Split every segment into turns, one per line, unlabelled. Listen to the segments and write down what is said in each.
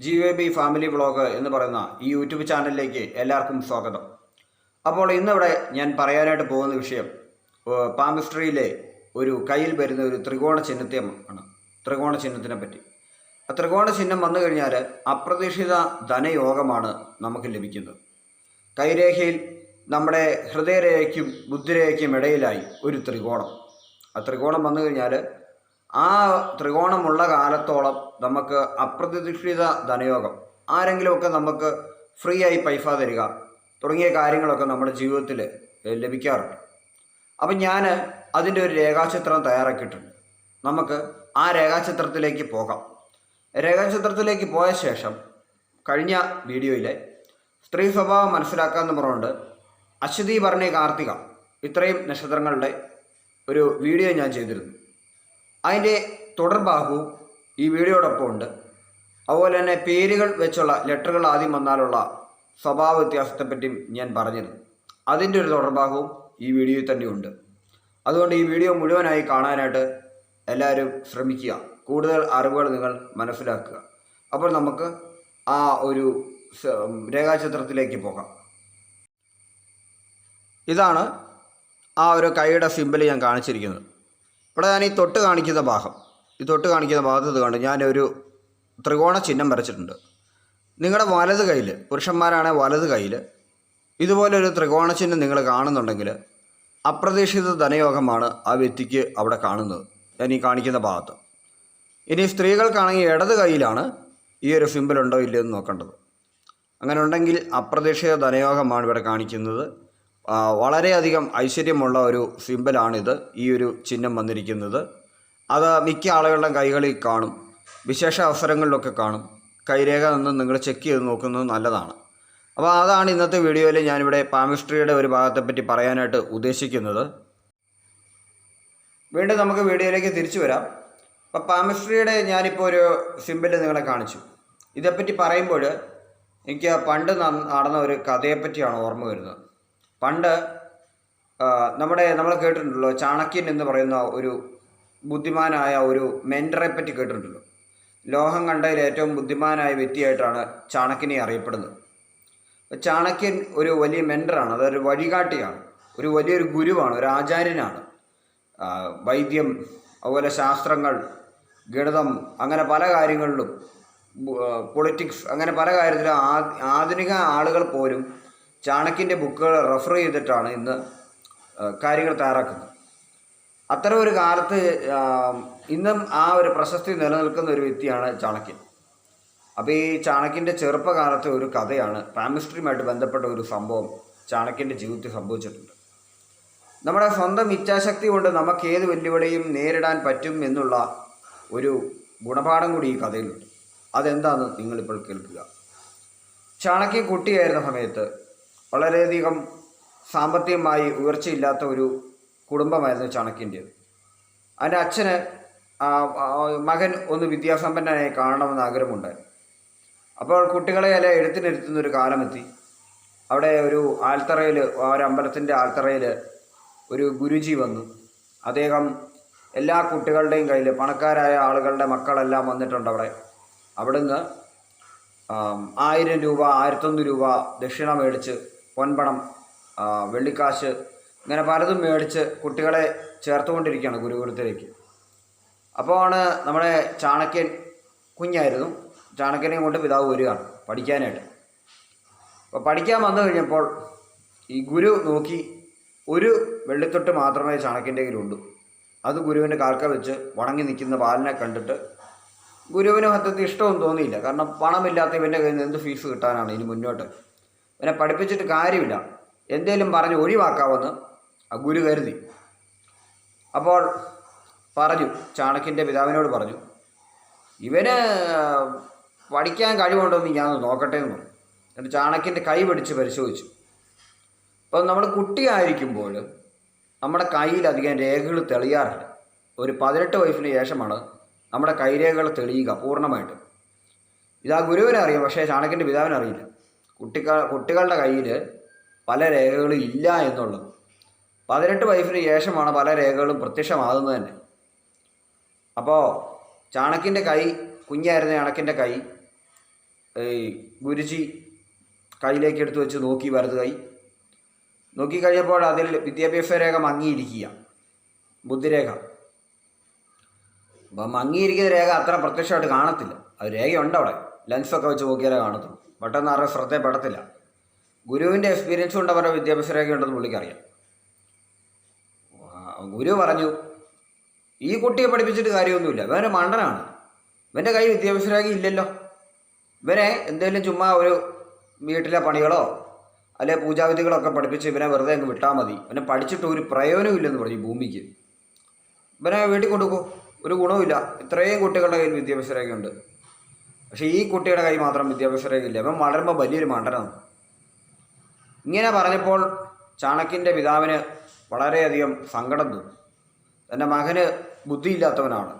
GVB family vlog എന്ന് പറയുന്ന ഈ യൂട്യൂബ് ചാനലിലേക്ക് എല്ലാവർക്കും സ്വാഗതം. അപ്പോൾ ഇന്നിവിടെ ഞാൻ പറയാനായിട്ട് പോകുന്ന വിഷയം പാമിസ്ട്രിയിലെ ഒരു കയ്യിൽ വരുന്ന ഒരു ത്രികോണ ചിഹ്നത്തെയാണ്. ത്രികോണ ചിഹ്നത്തിനെ പറ്റി. ആ ത്രികോണ ചിഹ്നം വന്നു കഴിഞ്ഞാൽ അപ്രതീക്ഷിത ധനയോഗമാണ് നമുക്ക് ലഭിക്കുന്നത്. കൈരേഖയിൽ നമ്മുടെ ഹൃദയരേഖയ്ക്കും ബുദ്ധിരേഖയ്ക്കും ഇടയിലായി ഒരു ത്രികോണം. ആ ത്രികോണം വന്നു കഴിഞ്ഞാൽ ആ ത്രികോണമുള്ള കാലത്തോളം നമുക്ക് അപ്രതീക്ഷിത ധനയോഗം, ആരെങ്കിലുമൊക്കെ നമുക്ക് ഫ്രീ ആയി പൈസ തരിക തുടങ്ങിയ കാര്യങ്ങളൊക്കെ നമ്മുടെ ജീവിതത്തിൽ ലഭിക്കാറുണ്ട്. അപ്പം ഞാൻ അതിൻ്റെ ഒരു രേഖാചിത്രം തയ്യാറാക്കിയിട്ടുണ്ട്. നമുക്ക് ആ രേഖാചിത്രത്തിലേക്ക് പോകാം. രേഖാചിത്രത്തിലേക്ക് പോയ ശേഷം കഴിഞ്ഞ വീഡിയോയിലെ സ്ത്രീ സ്വഭാവം മനസ്സിലാക്കാമെന്ന് പറഞ്ഞുകൊണ്ട് അശ്വതി, ഭരണി, കാർത്തിക ഇത്രയും നക്ഷത്രങ്ങളുടെ ഒരു വീഡിയോ ഞാൻ ചെയ്തിരുന്നു. അതിൻ്റെ തുടർഭാഗവും ഈ വീഡിയോടൊപ്പം ഉണ്ട്. അതുപോലെ തന്നെ പേരുകൾ വെച്ചുള്ള ലെറ്ററുകൾ ആദ്യം വന്നാലുള്ള സ്വഭാവ വ്യത്യാസത്തെപ്പറ്റിയും ഞാൻ പറഞ്ഞിരുന്നു. അതിൻ്റെ ഒരു തുടർഭാഗവും ഈ വീഡിയോയിൽ തന്നെ ഉണ്ട്. അതുകൊണ്ട് ഈ വീഡിയോ മുഴുവനായി കാണാനായിട്ട് എല്ലാവരും ശ്രമിക്കുക. കൂടുതൽ അറിവുകൾ നിങ്ങൾ മനസ്സിലാക്കുക. അപ്പോൾ നമുക്ക് ആ ഒരു രേഖാചിത്രത്തിലേക്ക് പോകാം. ഇതാണ് ആ ഒരു കൈയുടെ സിമ്പൽ ഞാൻ കാണിച്ചിരിക്കുന്നത്. ഇവിടെ ഞാൻ ഈ തൊട്ട് കാണിക്കുന്ന ഭാഗം, ഇത് കണ്ട് ഞാനൊരു ത്രികോണ ചിഹ്നം വരച്ചിട്ടുണ്ട്. നിങ്ങളുടെ വലത് കയ്യിൽ, പുരുഷന്മാരാണെങ്കിൽ വലത് കയ്യിൽ ഇതുപോലൊരു ത്രികോണ ചിഹ്നം നിങ്ങൾ കാണുന്നുണ്ടെങ്കിൽ അപ്രതീക്ഷിത ധനയോഗമാണ് ആ വ്യക്തിക്ക് അവിടെ കാണുന്നത്, ഞാൻ ഈ കാണിക്കുന്ന ഭാഗത്ത്. ഇനി സ്ത്രീകൾക്കാണെങ്കിൽ ഇടത് കൈയിലാണ് ഈ ഒരു സിമ്പൽ ഉണ്ടോ ഇല്ലയോ എന്ന് നോക്കേണ്ടത്. അങ്ങനെ ഉണ്ടെങ്കിൽ അപ്രതീക്ഷിത ധനയോഗമാണ് ഇവിടെ കാണിക്കുന്നത്. വളരെയധികം ഐശ്വര്യമുള്ള ഒരു സിമ്പലാണിത്, ഈ ഒരു ചിഹ്നം വന്നിരിക്കുന്നത്. അത് മിക്ക ആളുകളുടെ കൈകളിൽ കാണും, വിശേഷ അവസരങ്ങളിലൊക്കെ കാണും. കൈരേഖ നിന്ന് നിങ്ങൾ ചെക്ക് ചെയ്ത് നോക്കുന്നത് നല്ലതാണ്. അപ്പോൾ അതാണ് ഇന്നത്തെ വീഡിയോയിൽ ഞാനിവിടെ പാമിസ്ട്രിയുടെ ഒരു ഭാഗത്തെപ്പറ്റി പറയാനായിട്ട് ഉദ്ദേശിക്കുന്നത്. വീണ്ടും നമുക്ക് വീഡിയോയിലേക്ക് തിരിച്ചു വരാം. അപ്പോൾ പാമിസ്ട്രിയുടെ ഞാനിപ്പോൾ ഒരു സിമ്പൽ നിങ്ങളെ കാണിച്ചു. ഇതേപ്പറ്റി പറയുമ്പോൾ എനിക്ക് പണ്ട് നടന്ന ഒരു കഥയെപ്പറ്റിയാണ് ഓർമ്മ വരുന്നത്. പണ്ട് നമ്മൾ കേട്ടിട്ടുണ്ടല്ലോ, ചാണക്യൻ എന്ന് പറയുന്ന ഒരു ബുദ്ധിമാനായ ഒരു മെൻറ്ററെ പറ്റി കേട്ടിട്ടുണ്ടല്ലോ. ലോകം കണ്ടതിൽ ഏറ്റവും ബുദ്ധിമാനായ വ്യക്തിയായിട്ടാണ് ചാണക്യനെ അറിയപ്പെടുന്നത്. ചാണക്യൻ ഒരു വലിയ മെൻറ്ററാണ്, അതൊരു വഴികാട്ടിയാണ്, ഒരു വലിയൊരു ഗുരുവാണ്, ഒരു ആചാര്യനാണ്. വൈദ്യം, അതുപോലെ ശാസ്ത്രങ്ങൾ, ഗണിതം, അങ്ങനെ പല കാര്യങ്ങളിലും, പൊളിറ്റിക്സ്, അങ്ങനെ പല കാര്യത്തിലും ആധുനിക ആളുകൾ പോലും ചാണക്യൻ്റെ ബുക്കുകൾ റെഫർ ചെയ്തിട്ടാണ് ഇന്ന് കാര്യങ്ങൾ തയ്യാറാക്കുന്നത്. അത്തരം ഒരു കാലത്ത് ഇന്നും ആ ഒരു പ്രശസ്തി നിലനിൽക്കുന്ന ഒരു വ്യക്തിയാണ് ചാണക്യൻ. അപ്പോൾ ഈ ചാണക്യൻ്റെ ചെറുപ്പകാലത്തെ ഒരു കഥയാണ്, പാമിസ്ട്രിയുമായിട്ട് ബന്ധപ്പെട്ട ഒരു സംഭവം ചാണക്യൻ്റെ ജീവിതത്തിൽ സംഭവിച്ചിട്ടുണ്ട്. നമ്മുടെ സ്വന്തം ഇച്ഛാശക്തി കൊണ്ട് നമുക്ക് ഏത് വെല്ലുവിളിയും നേരിടാൻ പറ്റും എന്നുള്ള ഒരു ഗുണപാഠം കൂടി ഈ കഥയിലുണ്ട്. അതെന്താണെന്ന് നിങ്ങളിപ്പോൾ കേൾക്കുക. ചാണക്യൻ കുട്ടിയായിരുന്ന സമയത്ത് വളരെയധികം സാമ്പത്തികമായി ഉയർച്ചയില്ലാത്ത ഒരു കുടുംബമായിരുന്നു ചാണക്യൻ്റേത്. അതിൻ്റെ അച്ഛന് മകൻ ഒന്ന് വിദ്യാസമ്പന്നനായി കാണണമെന്ന് ആഗ്രഹമുണ്ടായിരുന്നു. അപ്പോൾ കുട്ടികളെ എല്ലാം എഴുത്തിനിരുത്തുന്നൊരു കാലമെത്തി. അവിടെ ഒരു ആൽത്തറയിൽ, ഒരു അമ്പലത്തിൻ്റെ ആൽത്തറയിൽ ഒരു ഗുരുജി വന്നു. അദ്ദേഹം എല്ലാ കുട്ടികളുടെയും കയ്യിൽ, പണക്കാരായ ആളുകളുടെ മക്കളെല്ലാം വന്നിട്ടുണ്ട് അവിടുന്ന് 1000 രൂപ, 1001 രൂപ ദക്ഷിണ മേടിച്ച്, പൊൻപണം, വെള്ളിക്കാശ്, ഇങ്ങനെ പലതും മേടിച്ച് കുട്ടികളെ ചേർത്തുകൊണ്ടിരിക്കുകയാണ് ഗുരുകുലത്തിലേക്ക്. അപ്പോഴാണ് നമ്മുടെ ചാണക്യൻ, കുഞ്ഞായിരുന്നു, ചാണക്യനെയും കൊണ്ട് പിതാവ് വരികയാണ് പഠിക്കാനായിട്ട്. അപ്പോൾ പഠിക്കാൻ വന്നു കഴിഞ്ഞപ്പോൾ ഈ ഗുരു നോക്കി, ഒരു വെള്ളിത്തൊട്ട് മാത്രമേ ചാണക്യൻ്റെ കയ്യിലുള്ളൂ. അത് ഗുരുവിൻ്റെ കാൽക്ക വെച്ച് വണങ്ങി നിൽക്കുന്ന ബാലനെ കണ്ടിട്ട് ഗുരുവിന് സത്യത്തിൽ ഇഷ്ടമൊന്നും തോന്നിയില്ല. കാരണം പണമില്ലാത്ത ഇവൻ്റെ കയ്യിൽ നിന്ന് എന്ത് ഫീസ് കിട്ടാനാണ് ഇനി മുന്നോട്ട്, ഇവനെ പഠിപ്പിച്ചിട്ട് കാര്യമില്ല, എന്തേലും പറഞ്ഞ് ഒഴിവാക്കാമെന്ന് ആ ഗുരു കരുതി. അപ്പോൾ പറഞ്ഞു, ചാണക്യൻ്റെ പിതാവിനോട് പറഞ്ഞു, ഇവന് പഠിക്കാൻ കഴിവുണ്ടോയെന്ന് ഞാൻ നോക്കട്ടെ എന്ന് പറഞ്ഞു. എന്നിട്ട് ചാണക്യൻ്റെ കൈ പിടിച്ച് പരിശോധിച്ചു. അപ്പോൾ നമ്മൾ കുട്ടിയായിരിക്കുമ്പോൾ നമ്മുടെ കയ്യിൽ അധികം രേഖകൾ തെളിയാറില്ല. ഒരു 18 വയസ്സിന് ശേഷമാണ് നമ്മുടെ കൈരേഖകൾ തെളിയുക പൂർണ്ണമായിട്ട്. ഇത് ആ ഗുരുവിനെ അറിയാം, പക്ഷേ ചാണക്യൻ്റെ പിതാവിനെ അറിയില്ല. കുട്ടികളുടെ കയ്യിൽ പല രേഖകളും ഇല്ല എന്നുള്ളത്. 18 വയസ്സിന് ശേഷമാണ് പല രേഖകളും പ്രത്യക്ഷമാകുന്നത് തന്നെ. അപ്പോൾ ചാണക്യൻ്റെ കൈ, കുഞ്ഞായിരുന്ന ചാണക്യൻ്റെ കൈ ഈ ഗുരുജി കയ്യിലേക്ക് എടുത്തു വെച്ച് നോക്കി, വലത് കൈ നോക്കിക്കഴിഞ്ഞപ്പോൾ അതിൽ വിദ്യാഭ്യാസ രേഖ മങ്ങിയിരിക്കുക, ബുദ്ധിരേഖ. അപ്പം മങ്ങിയിരിക്കുന്ന രേഖ അത്ര പ്രത്യക്ഷമായിട്ട് കാണത്തില്ല. അത് രേഖയുണ്ട് അവിടെ, ലെൻസൊക്കെ വെച്ച് നോക്കിയാലേ കാണത്തുള്ളൂ. പെട്ടെന്ന് ആരുടെ ശ്രദ്ധയിൽപ്പെടത്തില്ല. ഗുരുവിൻ്റെ എക്സ്പീരിയൻസ് കൊണ്ട് അവരുടെ വിദ്യാഭ്യാസ രേഖ ഉണ്ടെന്ന് പുള്ളിക്കറിയാം. ഗുരു പറഞ്ഞു, ഈ കുട്ടിയെ പഠിപ്പിച്ചിട്ട് കാര്യമൊന്നുമില്ല, ഇവനൊരു മണ്ടനാണ്, ഇവൻ്റെ കയ്യിൽ വിദ്യാഭ്യാസ രേഖ ഇല്ലല്ലോ, ഇവനെ എന്തെങ്കിലും ചുമ്മാ ഒരു വീട്ടിലെ പണികളോ അല്ലെ പൂജാവിധികളൊക്കെ പഠിപ്പിച്ച് ഇവനെ വെറുതെ അങ്ങ് വിട്ടാൽ മതി, ഇവനെ പഠിച്ചിട്ട് ഒരു പ്രയോജനവും ഇല്ലെന്ന് പറഞ്ഞു ഭൂമിക്ക്. ഇവനെ വീട്ടിൽ കൊണ്ടുപോകും, ഒരു ഗുണവുമില്ല. ഇത്രയും കുട്ടികളുടെ കയ്യിൽ വിദ്യാഭ്യാസ രേഖയുണ്ട്, പക്ഷേ ഈ കുട്ടിയുടെ കൈ മാത്രം വിദ്യാഭ്യാസ രേഖയില്ല, ഇവൻ വളരുമ്പോൾ വലിയൊരു മണ്ടനാണ്. ഇങ്ങനെ പറഞ്ഞപ്പോൾ ചാണക്യൻ്റെ പിതാവിന് വളരെയധികം സങ്കടം തോന്നി. തൻ്റെ മകന് ബുദ്ധിയില്ലാത്തവനാണ്,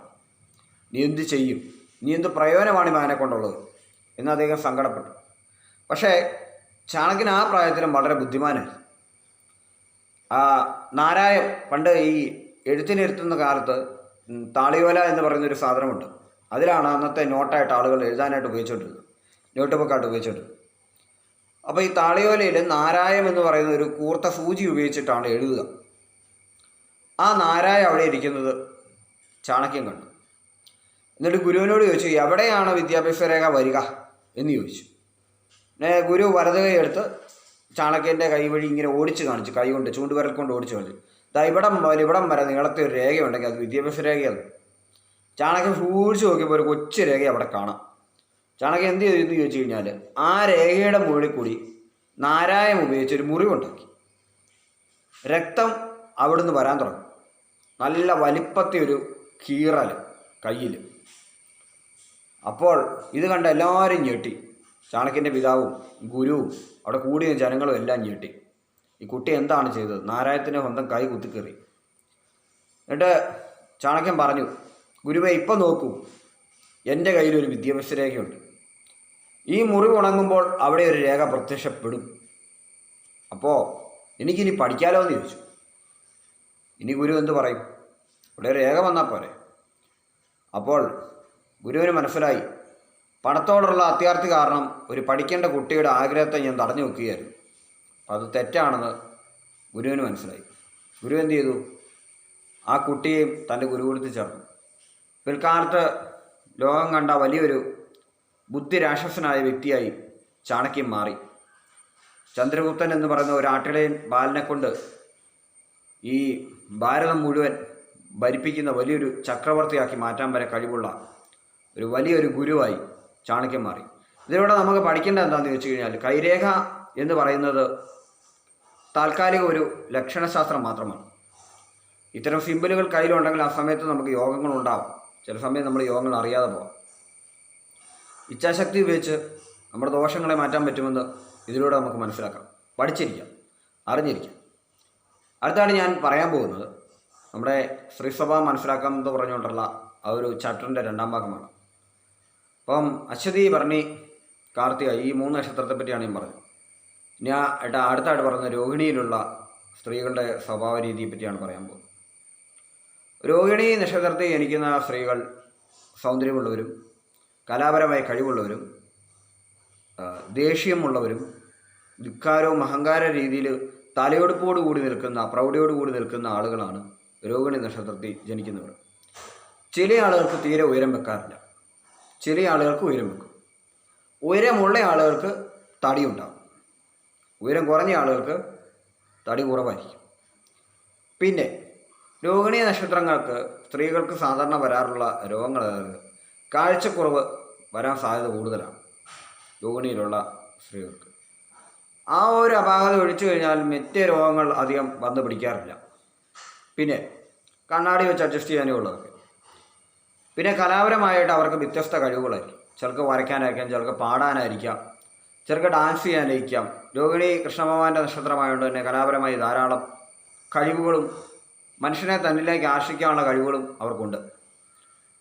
നീ എന്ത് ചെയ്യും, നീ എന്ത് പ്രയോജനമാണ് ഈ മകനെ കൊണ്ടുള്ളത് എന്ന് അദ്ദേഹം സങ്കടപ്പെട്ടു. പക്ഷേ ചാണക്യൻ ആ പ്രായത്തിലും വളരെ ബുദ്ധിമാനായി. നാരായം പണ്ട് ഈ എഴുത്തിനിരുത്തുന്ന കാലത്ത് താളിയോല എന്ന് പറയുന്നൊരു സാധനമുണ്ട്. അതിലാണ് അന്നത്തെ നോട്ടായിട്ട് ആളുകൾ എഴുതാനായിട്ട് ഉപയോഗിച്ചുകൊണ്ടിരുന്നത്, നോട്ട് ബുക്കായിട്ട് ഉപയോഗിച്ചുകൊണ്ടിരുന്നത്. അപ്പോൾ ഈ താളിയോലയിൽ നാരായം എന്ന് പറയുന്ന ഒരു കൂർത്ത സൂചി ഉപയോഗിച്ചിട്ടാണ് എഴുതുക. ആ നാരായം അവിടെ ഇരിക്കുന്നത് ചാണക്യൻ കണ്ടു. എന്നിട്ട് ഗുരുവിനോട് ചോദിച്ചു, എവിടെയാണ് വിദ്യാഭ്യാസ രേഖ വരിക എന്ന് ചോദിച്ചു. ഗുരു വലത് കൈ എടുത്ത് ചാണക്യൻ്റെ കൈ വഴി ഇങ്ങനെ ഓടിച്ച് കാണിച്ചു, കൈ കൊണ്ട് ചൂണ്ടുവിരൽ കൊണ്ട് ഓടിച്ച് കാണിച്ചു. ഇവിടം വരെ നീളത്തെ ഒരു രേഖയുണ്ടെങ്കിൽ അത് വിദ്യാഭ്യാസ രേഖയാണ്. ചാണക്യൻ സൂക്ഷിച്ച് നോക്കിയപ്പോൾ ഒരു കൊച്ചു രേഖ അവിടെ കാണാം. ചാണക്യൻ എന്ത് ചെയ്തു എന്ന് ചോദിച്ചു കഴിഞ്ഞാൽ, ആ രേഖയുടെ മുകളിൽ കൂടി നാരായം ഉപയോഗിച്ചൊരു മുറിവുണ്ടാക്കി. രക്തം അവിടുന്ന് വരാൻ തുടങ്ങി. നല്ല വലിപ്പത്തിൽ ഒരു കീറൽ കയ്യിൽ. അപ്പോൾ ഇത് കണ്ട എല്ലാവരും ഞെട്ടി. ചാണക്യൻ്റെ പിതാവും ഗുരുവും അവിടെ കൂടിയ ജനങ്ങളും എല്ലാം ഞെട്ടി. ഈ കുട്ടി എന്താണ് ചെയ്തത്? നാരായണത്തിൻ്റെ സ്വന്തം കൈ കുത്തിക്കേറി. എന്നിട്ട് ചാണക്യൻ പറഞ്ഞു, ഗുരുവേ, ഇപ്പം നോക്കൂ, എൻ്റെ കയ്യിലൊരു വിദ്യാഭ്യാസ രേഖയുണ്ട്. ഈ മുറിവ് ഉണങ്ങുമ്പോൾ അവിടെ ഒരു രേഖ പ്രത്യക്ഷപ്പെടും. അപ്പോൾ എനിക്കിനി പഠിക്കാലോ എന്ന് ചോദിച്ചു. ഇനി ഗുരു എന്ത് പറയും? ഇവിടെ രേഖ വന്നാൽ പോരെ. അപ്പോൾ ഗുരുവിന് മനസ്സിലായി, പണത്തോടുള്ള അത്യാർത്തി കാരണം ഒരു പഠിക്കേണ്ട കുട്ടിയുടെ ആഗ്രഹത്തെ ഞാൻ തടഞ്ഞു വെക്കുകയായിരുന്നു. അപ്പം അത് തെറ്റാണെന്ന് ഗുരുവിന് മനസ്സിലായി. ഗുരു എന്ത് ചെയ്തു? ആ കുട്ടിയെയും തൻ്റെ ഗുരുകുലത്തിൽ ചേർന്നു. പിൽക്കാലത്ത് ലോകം കണ്ട വലിയൊരു ബുദ്ധിരാക്ഷസനായ വ്യക്തിയായി ചാണക്യൻ മാറി. ചന്ദ്രഗുപ്തൻ എന്ന് പറയുന്ന ഒരു ആട്ടിടയൻ ബാലനെ കൊണ്ട് ഈ ഭാരതം മുഴുവൻ ഭരിപ്പിക്കുന്ന വലിയൊരു ചക്രവർത്തിയാക്കി മാറ്റാൻ വരെ കഴിവുള്ള ഒരു വലിയൊരു ഗുരുവായി ചാണക്യൻ മാറി. ഇതിലൂടെ നമുക്ക് പഠിക്കേണ്ടത് എന്താണെന്ന് ചോദിച്ചു കഴിഞ്ഞാൽ, കൈരേഖ എന്ന് പറയുന്നത് താൽക്കാലിക ഒരു ലക്ഷണശാസ്ത്രം മാത്രമാണ്. ഇത്തരം സിമ്പിളുകൾ കയ്യിലുണ്ടെങ്കിൽ ആ സമയത്ത് നമുക്ക് യോഗങ്ങളുണ്ടാവും. ചില സമയം നമ്മൾ യോഗങ്ങൾ അറിയാതെ പോകാം. ഇച്ഛാശക്തി ഉപയോഗിച്ച് നമ്മുടെ ദോഷങ്ങളെ മാറ്റാൻ പറ്റുമെന്ന് ഇതിലൂടെ നമുക്ക് മനസ്സിലാക്കാം. പഠിച്ചിരിക്കാം, അറിഞ്ഞിരിക്കാം. അടുത്താണ് ഞാൻ പറയാൻ പോകുന്നത് നമ്മുടെ സ്ത്രീസഭ മനസ്സിലാക്കാം എന്ന് പറഞ്ഞുകൊണ്ടുള്ള ആ ഒരു ചാപ്റ്ററിൻ്റെ 2ാം ഭാഗമാണ്. അപ്പം അശ്വതി, ഭരണി, കാർത്തിക ഈ 3 നക്ഷത്രത്തെ പറ്റിയാണ് ഞാൻ പറഞ്ഞത്. ഞാൻ അടുത്തായിട്ട് പറഞ്ഞ രോഹിണിയിലുള്ള സ്ത്രീകളുടെ സ്വഭാവ രീതിയെ പറ്റിയാണ് പറയാൻ പോകുന്നത്. രോഹിണി നക്ഷത്രത്തിൽ ജനിക്കുന്ന സ്ത്രീകൾ സൗന്ദര്യമുള്ളവരും കലാപരമായ കഴിവുള്ളവരും ദേഷ്യമുള്ളവരും ധിക്കാരവും അഹങ്കാര രീതിയിൽ തലയെടുപ്പോട് കൂടി നിൽക്കുന്ന, പ്രൗഢിയോടുകൂടി നിൽക്കുന്ന ആളുകളാണ് രോഹിണി നക്ഷത്രത്തിൽ ജനിക്കുന്നവർ. ചില ആളുകൾക്ക് തീരെ ഉയരം വെക്കാറില്ല, ചില ആളുകൾക്ക് ഉയരം വെക്കും. ഉയരമുള്ള ആളുകൾക്ക് തടി ഉണ്ടാകും, ഉയരം കുറഞ്ഞ ആളുകൾക്ക് തടി കുറവായിരിക്കും. പിന്നെ രോഹിണി നക്ഷത്രങ്ങൾക്ക് സ്ത്രീകൾക്ക് സാധാരണ വരാറുള്ള രോഗങ്ങൾ കാഴ്ചക്കുറവ് വരാൻ സാധ്യത കൂടുതലാണ്. രോഹിണിയിലുള്ള സ്ത്രീകൾക്ക് ആ ഒരു അപാകത ഒഴിച്ചു കഴിഞ്ഞാൽ മറ്റ് രോഗങ്ങൾ അധികം വന്നു പിടിക്കാറില്ല. പിന്നെ കണ്ണാടി വെച്ച് അഡ്ജസ്റ്റ് ചെയ്യാനേ ഉള്ളതൊക്കെ. പിന്നെ കലാപരമായിട്ട് അവർക്ക് വ്യത്യസ്ത കഴിവുകളായിരിക്കും. ചിലർക്ക് വരയ്ക്കാനായിരിക്കാം, ചിലർക്ക് പാടാനായിരിക്കാം, ചിലർക്ക് ഡാൻസ് ചെയ്യാനായിരിക്കാം. രോഹിണി കൃഷ്ണഭഗവാന്റെ നക്ഷത്രമായതുകൊണ്ട് തന്നെ കലാപരമായി ധാരാളം കഴിവുകളും മനുഷ്യനെ തന്നിലേക്ക് ആകർഷിക്കാനുള്ള കഴിവുകളും അവർക്കുണ്ട്.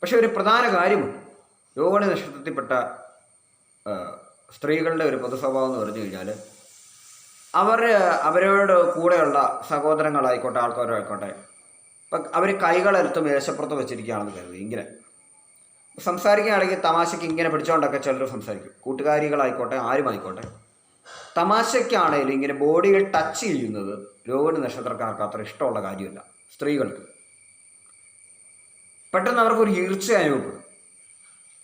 പക്ഷെ ഒരു പ്രധാന കാര്യമുണ്ട്. രോഹിണി നക്ഷത്രത്തിൽപ്പെട്ട സ്ത്രീകളുടെ ഒരു പൊതു സ്വഭാവം എന്ന് പറഞ്ഞു കഴിഞ്ഞാൽ, അവരോട് കൂടെയുള്ള സഹോദരങ്ങളായിക്കോട്ടെ, ആൾക്കാരായിക്കോട്ടെ, ഇപ്പം അവർ കൈകളെടുത്ത് മേശപ്പുറത്ത് വെച്ചിരിക്കുകയാണെന്ന് കരുതി. ഇങ്ങനെ സംസാരിക്കുകയാണെങ്കിൽ തമാശയ്ക്ക് ഇങ്ങനെ പിടിച്ചുകൊണ്ടൊക്കെ ചിലർ സംസാരിക്കും. കൂട്ടുകാരികളായിക്കോട്ടെ, ആരുമായിക്കോട്ടെ. തമാശയ്ക്കാണെങ്കിലും ഇങ്ങനെ ബോഡിയിൽ ടച്ച് ചെയ്യുന്നത് രോഹിണി നക്ഷത്രക്കാർക്ക് അത്ര ഇഷ്ടമുള്ള കാര്യമല്ല. സ്ത്രീകൾക്ക് പെട്ടെന്ന് അവർക്കൊരു ഈർച്ച അനുഭവപ്പെടും.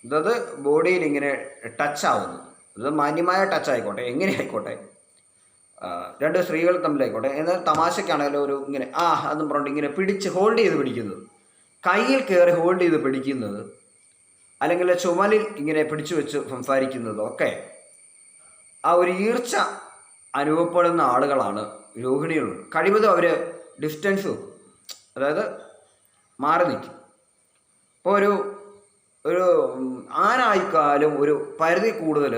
അതായത് ബോഡിയിൽ ഇങ്ങനെ ടച്ച് ആവുന്നത്, അത് മാന്യമായ ടച്ച് ആയിക്കോട്ടെ, എങ്ങനെ ആയിക്കോട്ടെ, രണ്ട് സ്ത്രീകൾ തമ്മിലായിക്കോട്ടെ. എന്നാൽ തമാശയ്ക്കാണെങ്കിലും ഒരു ഇങ്ങനെ അതെന്ന് പറഞ്ഞിട്ട് ഇങ്ങനെ പിടിച്ച് ഹോൾഡ് ചെയ്ത് പിടിക്കുന്നത്, കയ്യിൽ കയറി ഹോൾഡ് ചെയ്ത് പിടിക്കുന്നത്, അല്ലെങ്കിൽ ചുമലിൽ ഇങ്ങനെ പിടിച്ചു വെച്ച് സംസാരിക്കുന്നതൊക്കെ ആ ഒരു ഈർച്ച അനുഭവപ്പെടുന്ന ആളുകളാണ് രോഹിണികളുണ്ട്. കഴിവതും അവർ ഡിസ്റ്റൻസ് വെക്കും, അതായത് മാറി നിൽക്കും. ഇപ്പോൾ ഒരു ആരായിക്കാലും ഒരു പരിധി കൂടുതൽ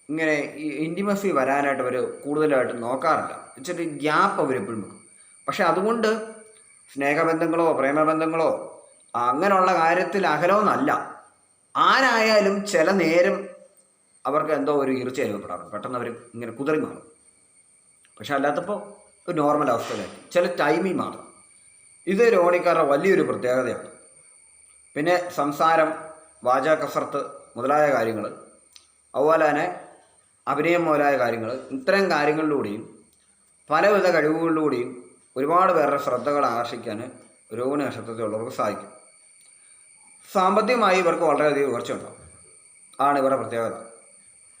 ഇങ്ങനെ ഈ ഇൻറ്റിമസി വരാനായിട്ട് അവർ കൂടുതലായിട്ട് നോക്കാറില്ല. വെച്ചിട്ട് ഗ്യാപ്പ് അവർ എപ്പോഴും വെക്കും. പക്ഷെ അതുകൊണ്ട് സ്നേഹബന്ധങ്ങളോ പ്രേമബന്ധങ്ങളോ അങ്ങനെയുള്ള കാര്യത്തിൽ അകലമെന്നല്ല. ആരായാലും ചില നേരം അവർക്ക് എന്തോ ഒരു ഈർച്ച അനുഭവപ്പെടാറുണ്ട്. പെട്ടെന്ന് അവർ ഇങ്ങനെ കുതറി മാറും. പക്ഷെ അല്ലാത്തപ്പോൾ ഒരു നോർമൽ അവസ്ഥയിലായിരിക്കും, ചില ടൈമിൽ മാത്രം. ഇത് രോഹിണിക്കാരുടെ വലിയൊരു പ്രത്യേകതയാണ്. പിന്നെ സംസാരം, വാചാ കസർത്ത് മുതലായ കാര്യങ്ങൾ, അതുപോലെ തന്നെ അഭിനയം മുതലായ കാര്യങ്ങൾ, ഇത്തരം കാര്യങ്ങളിലൂടെയും പലവിധ കഴിവുകളിലൂടെയും ഒരുപാട് പേരുടെ ശ്രദ്ധകൾ ആകർഷിക്കാൻ രോഹിണി നക്ഷത്രത്തിലുള്ളവർക്ക് സാധിക്കും. സാമ്പത്തികമായി ഇവർക്ക് വളരെയധികം ഉയർച്ചയുണ്ടാവും, ആണ് ഇവരുടെ പ്രത്യേകത.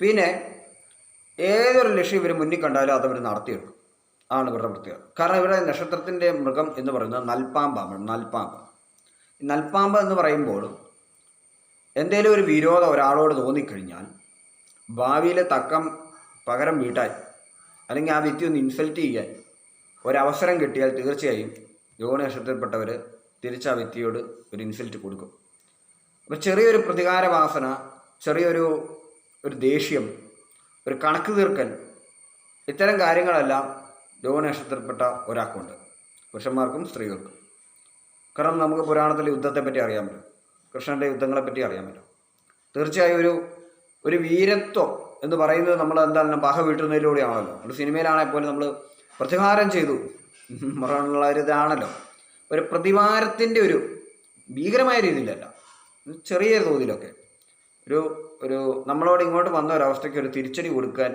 പിന്നെ ഏതൊരു ലക്ഷ്യം ഇവർ മുന്നിൽ കണ്ടാലും അതവർ നടത്തിയെടുക്കും, ആണ് ഇവരുടെ പ്രത്യേകത. കാരണം ഇവരുടെ നക്ഷത്രത്തിൻ്റെ മൃഗം എന്ന് പറയുന്നത് നൽപ്പാമ്പാണ്. നൽപ്പാമ്പ് എന്ന് പറയുമ്പോൾ എന്തെങ്കിലും ഒരു വിരോധം ഒരാളോട് തോന്നിക്കഴിഞ്ഞാൽ ഭാവിയിലെ തക്കം പകരം വീട്ടാൻ, അല്ലെങ്കിൽ ആ വ്യക്തി ഒന്ന് ഇൻസൾട്ട് ചെയ്യാൻ ഒരവസരം കിട്ടിയാൽ തീർച്ചയായും രോഹിണി നക്ഷത്രത്തിൽപ്പെട്ടവർ തിരിച്ച് ആ വ്യക്തിയോട് ഒരു ഇൻസൾട്ട് കൊടുക്കും. അപ്പോൾ ചെറിയൊരു പ്രതികാര വാസന, ചെറിയൊരു ദേഷ്യം, ഒരു കണക്ക് തീർക്കൽ, ഇത്തരം കാര്യങ്ങളെല്ലാം രോഹിണി നക്ഷത്രത്തിൽപ്പെട്ട ഒരാൾക്കുണ്ട്, പുരുഷന്മാർക്കും സ്ത്രീകൾക്കും. കാരണം നമുക്ക് പുരാണത്തിലെ യുദ്ധത്തെപ്പറ്റി അറിയാൻ പറ്റും, കൃഷ്ണൻ്റെ യുദ്ധങ്ങളെപ്പറ്റി അറിയാൻ പറ്റും. തീർച്ചയായും ഒരു വീരത്വം എന്ന് പറയുന്നത് നമ്മൾ എന്താണ് പക വീട്ടുന്നതിലൂടെയാണല്ലോ. ഒരു സിനിമയിലാണെങ്കിൽ പോലും നമ്മൾ പ്രതികാരം ചെയ്തു ഇതാണല്ലോ. ഒരു പ്രതികാരത്തിൻ്റെ ഒരു ഭീകരമായ രീതിയിലല്ല, ചെറിയ തോതിലൊക്കെ ഒരു നമ്മളോട് ഇങ്ങോട്ട് വന്ന ഒരവസ്ഥയ്ക്ക് ഒരു തിരിച്ചടി കൊടുക്കാൻ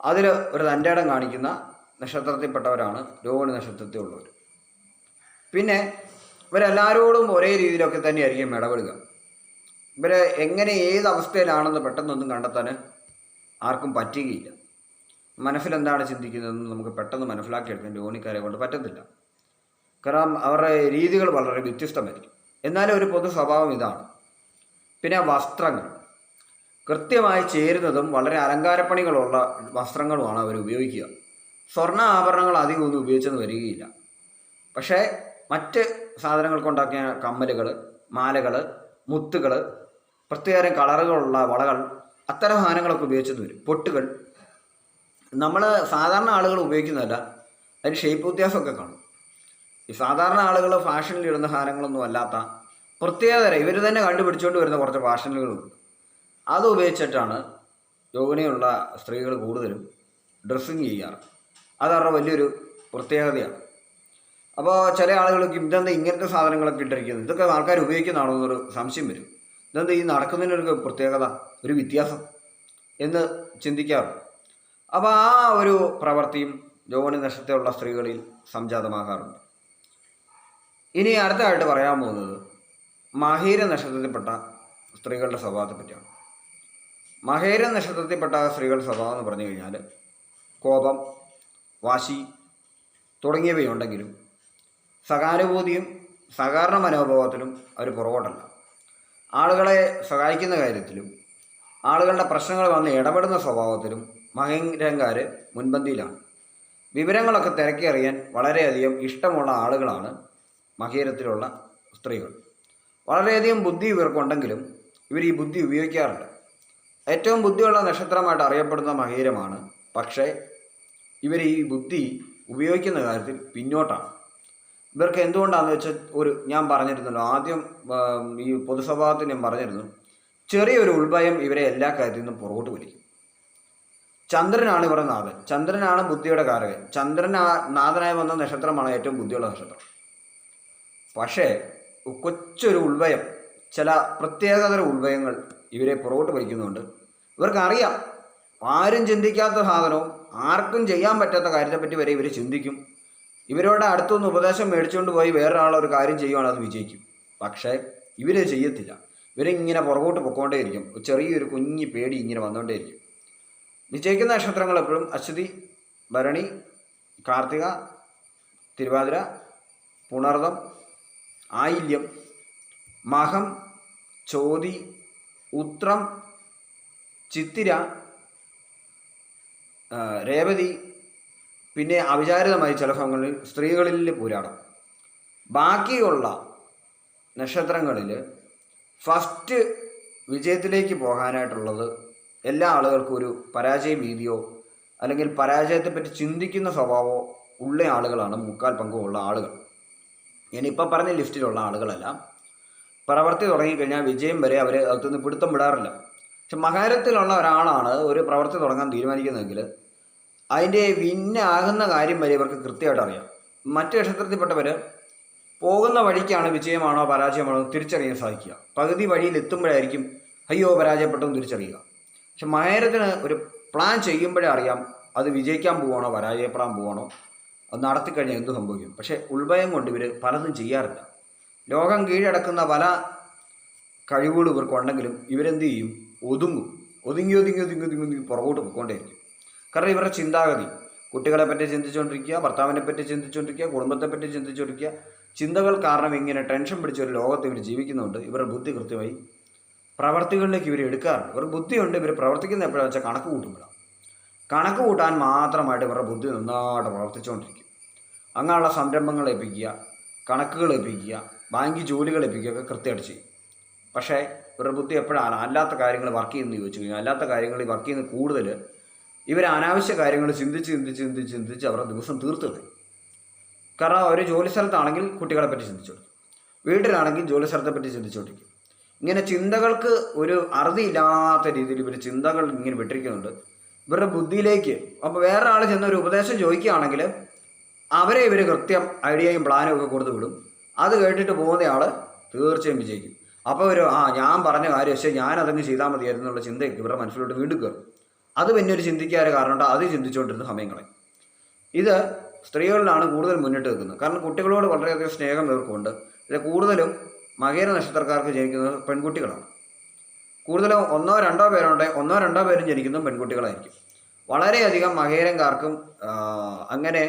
അതിൽ ഒരു തൻ്റെടം കാണിക്കുന്ന നക്ഷത്രത്തിൽപ്പെട്ടവരാണ് രോഹിണി നക്ഷത്രത്തിലുള്ളവർ. പിന്നെ ഇവരെല്ലാവരോടും ഒരേ രീതിയിലൊക്കെ തന്നെയായിരിക്കും ഇടപെടുക. ഇവരെ എങ്ങനെ ഏത് അവസ്ഥയിലാണെന്ന് പെട്ടെന്നൊന്നും കണ്ടെത്താൻ ആർക്കും പറ്റുകയില്ല. മനസ്സിലെന്താണ് ചിന്തിക്കുന്നതെന്ന് നമുക്ക് പെട്ടെന്ന് മനസ്സിലാക്കിയെടുക്കാൻ രോഹിണിക്കാരെ കൊണ്ട് പറ്റത്തില്ല. കാരണം അവരുടെ രീതികൾ വളരെ വ്യത്യസ്തമായിരിക്കും. എന്നാലും ഒരു പൊതു സ്വഭാവം ഇതാണ്. പിന്നെ വസ്ത്രങ്ങൾ കൃത്യമായി ചേരുന്നതും വളരെ അലങ്കാരപ്പണികളുള്ള വസ്ത്രങ്ങളുമാണ് അവർ ഉപയോഗിക്കുക. സ്വർണ്ണ ആഭരണങ്ങൾ അധികം ഒന്നും ഉപയോഗിച്ചെന്ന് വരികയില്ല. പക്ഷേ മറ്റ് സാധനങ്ങൾ കൊണ്ടാക്കിയ കമ്മലുകൾ, മാലകൾ, മുത്തുകൾ, പ്രത്യേകം കളറുകളുള്ള വളകൾ, അത്തരം സാധനങ്ങളൊക്കെ ഉപയോഗിച്ചെന്ന് വരും. പൊട്ടുകൾ നമ്മൾ സാധാരണ ആളുകൾ ഉപയോഗിക്കുന്നതല്ല, അതിന് ഷേപ്പ് വ്യത്യാസമൊക്കെ കാണും. ഈ സാധാരണ ആളുകൾ ഫാഷനിൽ ഇടുന്ന സാധനങ്ങളൊന്നും അല്ലാത്ത പ്രത്യേകതരം ഇവർ തന്നെ കണ്ടുപിടിച്ചുകൊണ്ട് വരുന്ന കുറച്ച് ഫാഷനുകളുണ്ട്. അത് ഉപയോഗിച്ചിട്ടാണ് രോഹിണിയുള്ള സ്ത്രീകൾ കൂടുതലും ഡ്രസ്സിങ് ചെയ്യാറ്. അതവരുടെ വലിയൊരു പ്രത്യേകതയാണ്. അപ്പോൾ ചില ആളുകൾക്ക് ഇതെന്താ ഇങ്ങനത്തെ സാധനങ്ങളൊക്കെ ഇട്ടിരിക്കുന്നത്, ഇതൊക്കെ ആൾക്കാർ ഉപയോഗിക്കുന്നതാണോ എന്നൊരു സംശയം വരും. ഇതെന്താ ഈ നടക്കുന്നതിനൊരു പ്രത്യേകത, ഒരു വ്യത്യാസം എന്ന് ചിന്തിക്കാറുണ്ട്. അപ്പോൾ ആ ഒരു പ്രവൃത്തിയും രോഹിണി നക്ഷത്രത്തിലുള്ള സ്ത്രീകളിൽ സംജാതമാകാറുണ്ട്. ഇനി അടുത്തതായിട്ട് പറയാൻ പോകുന്നത് മകീര നക്ഷത്രത്തിൽപ്പെട്ട സ്ത്രീകളുടെ സ്വഭാവത്തെ പറ്റിയാണ്. മകീര നക്ഷത്രത്തിൽപ്പെട്ട സ്ത്രീകളുടെ സ്വഭാവം എന്ന് പറഞ്ഞു കഴിഞ്ഞാൽ കോപം, വാശി തുടങ്ങിയവയുണ്ടെങ്കിലും സഹാനുഭൂതിയും സഹകരണ മനോഭാവത്തിലും അവർ പുറകോട്ടല്ല. ആളുകളെ സഹായിക്കുന്ന കാര്യത്തിലും ആളുകളുടെ പ്രശ്നങ്ങൾ വന്ന് ഇടപെടുന്ന സ്വഭാവത്തിലും മകീരക്കാർ മുൻപന്തിയിലാണ്. വിവരങ്ങളൊക്കെ തിരക്കി അറിയാൻ വളരെയധികം ഇഷ്ടമുള്ള ആളുകളാണ് മകീരത്തിലുള്ള സ്ത്രീകൾ. വളരെയധികം ബുദ്ധി ഇവർക്കുണ്ടെങ്കിലും ഇവർ ഈ ബുദ്ധി ഉപയോഗിക്കാറില്ല. ഏറ്റവും ബുദ്ധിയുള്ള നക്ഷത്രമായിട്ട് അറിയപ്പെടുന്ന മകീരമാണ്. പക്ഷേ ഇവർ ഈ ബുദ്ധി ഉപയോഗിക്കുന്ന കാര്യത്തിൽ പിന്നോട്ടാണ്. ഇവർക്ക് എന്തുകൊണ്ടാണെന്ന് വെച്ചാൽ ഞാൻ പറഞ്ഞിരുന്നല്ലോ ആദ്യം, ഈ പൊതുസ്വഭാവത്തിൽ ഞാൻ പറഞ്ഞിരുന്നു, ചെറിയൊരു ഉൾഭയം ഇവരെ എല്ലാ കാര്യത്തിൽ നിന്നും പുറകോട്ട് വലിക്കും. ചന്ദ്രനാണ് ഇവരുടെ നാഥൻ, ചന്ദ്രനാണ് ബുദ്ധിയുടെ കാരകൻ. ചന്ദ്രൻ നാഥനായി വന്ന നക്ഷത്രമാണ് ഏറ്റവും ബുദ്ധിയുള്ള നക്ഷത്രം. പക്ഷേ കൊച്ചൊരു ഉൾഭയം, ചില പ്രത്യേകതര ഉൾഭയങ്ങൾ ഇവരെ പുറകോട്ട് വലിക്കുന്നുണ്ട്. ഇവർക്കറിയാം ആരും ചിന്തിക്കാത്ത സാധനവും ആർക്കും ചെയ്യാൻ പറ്റാത്ത കാര്യത്തെപ്പറ്റി വരെ ഇവർ ചിന്തിക്കും. ഇവരോട് അടുത്തൊന്ന് ഉപദേശം മേടിച്ചുകൊണ്ട് പോയി വേറൊരാളൊരു കാര്യം ചെയ്യുവാണ്, അത് വിജയിക്കും. പക്ഷേ ഇവർ ചെയ്യത്തില്ല. ഇവരിങ്ങനെ പുറകോട്ട് പൊക്കോണ്ടേയിരിക്കും. ചെറിയൊരു കുഞ്ഞി പേടി ഇങ്ങനെ വന്നുകൊണ്ടേയിരിക്കും. വിജയിക്കുന്ന നക്ഷത്രങ്ങൾ എപ്പോഴും അശ്വതി, ഭരണി, കാർത്തിക, തിരുവാതിര, പുണർദം, ആയില്യം, മകം, ചോതി, ഉത്രം, ചിത്തിര, രേവതി, പിന്നെ അവിചാരിതമായി ചില സമയങ്ങളിൽ സ്ത്രീകളിൽ പോരാടും. ബാക്കിയുള്ള നക്ഷത്രങ്ങളിൽ ഫസ്റ്റ് വിജയത്തിലേക്ക് പോകാനായിട്ടുള്ളത് എല്ലാ ആളുകൾക്കും ഒരു പരാജയ ഭീതിയോ അല്ലെങ്കിൽ പരാജയത്തെപ്പറ്റി ചിന്തിക്കുന്ന സ്വഭാവമോ ഉള്ള ആളുകളാണ് മുക്കാൽ പങ്കുമുള്ള ആളുകൾ. ഞാനിപ്പോൾ പറഞ്ഞ ലിസ്റ്റിലുള്ള ആളുകളല്ല. പ്രവൃത്തി തുടങ്ങിക്കഴിഞ്ഞാൽ വിജയം വരെ അവർ അകത്തുനിന്ന് പിടുത്തം വിടാറില്ല. പക്ഷെ മകരത്തിലുള്ള ഒരാളാണ് ഒരു പ്രവൃത്തി തുടങ്ങാൻ തീരുമാനിക്കുന്നതെങ്കിൽ അതിൻ്റെ വിന്നാകുന്ന കാര്യം വരെ ഇവർക്ക് കൃത്യമായിട്ട് അറിയാം. മറ്റ് നക്ഷത്രത്തിൽപ്പെട്ടവർ പോകുന്ന വഴിക്കാണ് വിജയമാണോ പരാജയമാണോ തിരിച്ചറിയാൻ സാധിക്കുക. പകുതി വഴിയിൽ എത്തുമ്പോഴായിരിക്കും അയ്യോ പരാജയപ്പെട്ടെന്ന് തിരിച്ചറിയുക. പക്ഷെ മകരത്തിന് ഒരു പ്ലാൻ ചെയ്യുമ്പോഴേ അറിയാം അത് വിജയിക്കാൻ പോവാണോ പരാജയപ്പെടാൻ പോവാണോ, അത് നടത്തിക്കഴിഞ്ഞാൽ എന്ത് സംഭവിക്കും. പക്ഷേ ഉൾഭയം കൊണ്ട് ഇവർ പലതും ചെയ്യാറില്ല. ലോകം കീഴടക്കുന്ന പല കഴിവുകൾ ഇവർക്കുണ്ടെങ്കിലും ഇവരെന്ത് ചെയ്യും? ഒതുങ്ങി പുറകോട്ട് പോയിക്കൊണ്ടേയിരിക്കും. കാരണം ഇവരുടെ ചിന്താഗതി കുട്ടികളെ പറ്റി ചിന്തിച്ചുകൊണ്ടിരിക്കുക, ഭർത്താവിനെ പറ്റി ചിന്തിച്ചുകൊണ്ടിരിക്കുക, കുടുംബത്തെ പറ്റി ചിന്തിച്ചുകൊണ്ടിരിക്കുക. ചിന്തകൾ കാരണം ഇങ്ങനെ ടെൻഷൻ പിടിച്ച ഒരു ലോകത്ത് ഇവർ ജീവിക്കുന്നുണ്ട്. ഇവരുടെ ബുദ്ധി കൃത്യമായി പ്രവർത്തികളിലേക്ക് ഇവർ എടുക്കാറുണ്ട്. ഇവർ ബുദ്ധിയുണ്ട്. ഇവർ പ്രവർത്തിക്കുന്ന എപ്പോഴാണെന്ന് വെച്ചാൽ കണക്ക് കൂട്ടുമ്പോഴാണ്. കണക്ക് കൂട്ടാൻ മാത്രമായിട്ട് ഇവരുടെ ബുദ്ധി നന്നായിട്ട് പ്രവർത്തിച്ചുകൊണ്ടിരിക്കും. അങ്ങനെയുള്ള സംരംഭങ്ങൾ ഏൽപ്പിക്കുക, കണക്കുകൾ ഏൽപ്പിക്കുക, ബാങ്ക് ജോലികൾ ഏൽപ്പിക്കുക ഒക്കെ കൃത്യമായിട്ട് ചെയ്യും. പക്ഷേ ഇവരുടെ ബുദ്ധി എപ്പോഴാണ് അല്ലാത്ത കാര്യങ്ങൾ വർക്ക് ചെയ്യുന്നത് ചോദിച്ചു കഴിഞ്ഞാൽ അല്ലാത്ത കാര്യങ്ങളിൽ വർക്ക് ചെയ്യുന്നത് കൂടുതൽ ഇവർ അനാവശ്യ കാര്യങ്ങൾ ചിന്തിച്ച് അവരുടെ ദിവസം തീർത്ത് കളയും. കാരണം ഒരു ജോലി സ്ഥലത്താണെങ്കിൽ കുട്ടികളെ പറ്റി ചിന്തിച്ചുകൊണ്ടിരിക്കും, വീട്ടിലാണെങ്കിൽ ജോലി സ്ഥലത്തെ പറ്റി ചിന്തിച്ചുകൊണ്ടിരിക്കും. ഇങ്ങനെ ചിന്തകൾക്ക് ഒരു അറുതിയില്ലാത്ത രീതിയിൽ ഇവർ ചിന്തകൾ ഇങ്ങനെ വിട്ടിരിക്കുന്നുണ്ട് ഇവരുടെ ബുദ്ധിയിലേക്ക്. അപ്പോൾ വേറെ ആൾ ചെന്ന ഒരു ഉപദേശം ചോദിക്കുകയാണെങ്കിൽ അവരെ ഇവർ കൃത്യം ഐഡിയയും പ്ലാനും ഒക്കെ കൊടുത്ത് വിടും. അത് കേട്ടിട്ട് പോകുന്നയാൾ തീർച്ചയായും വിജയിക്കും. അപ്പോൾ ഒരു ഞാൻ പറഞ്ഞ കാര്യം പക്ഷേ ഞാനതങ്ങ് ചെയ്താൽ മതിയായിരുന്നു എന്നുള്ള ചിന്തയൊക്കെ ഇവരുടെ മനസ്സിലോട്ട് വീണ്ടും കയറും. അത് പിന്നെ ഒരു ചിന്തിക്കാതെ കാരണമുണ്ട്, അത് ചിന്തിച്ചുകൊണ്ടിരുന്ന സമയം കളയും. ഇത് സ്ത്രീകളിലാണ് കൂടുതൽ മുന്നിട്ട് നിൽക്കുന്നത്. കാരണം കുട്ടികളോട് വളരെയധികം സ്നേഹം ഇവർക്കുണ്ട്. ഇത് കൂടുതലും മകര നക്ഷത്രക്കാർക്ക് ജനിക്കുന്നത് പെൺകുട്ടികളാണ്. കൂടുതലും ഒന്നോ രണ്ടോ പേരും ജനിക്കുന്നതും പെൺകുട്ടികളായിരിക്കും. വളരെയധികം മകരംകാർക്കും അങ്ങനെ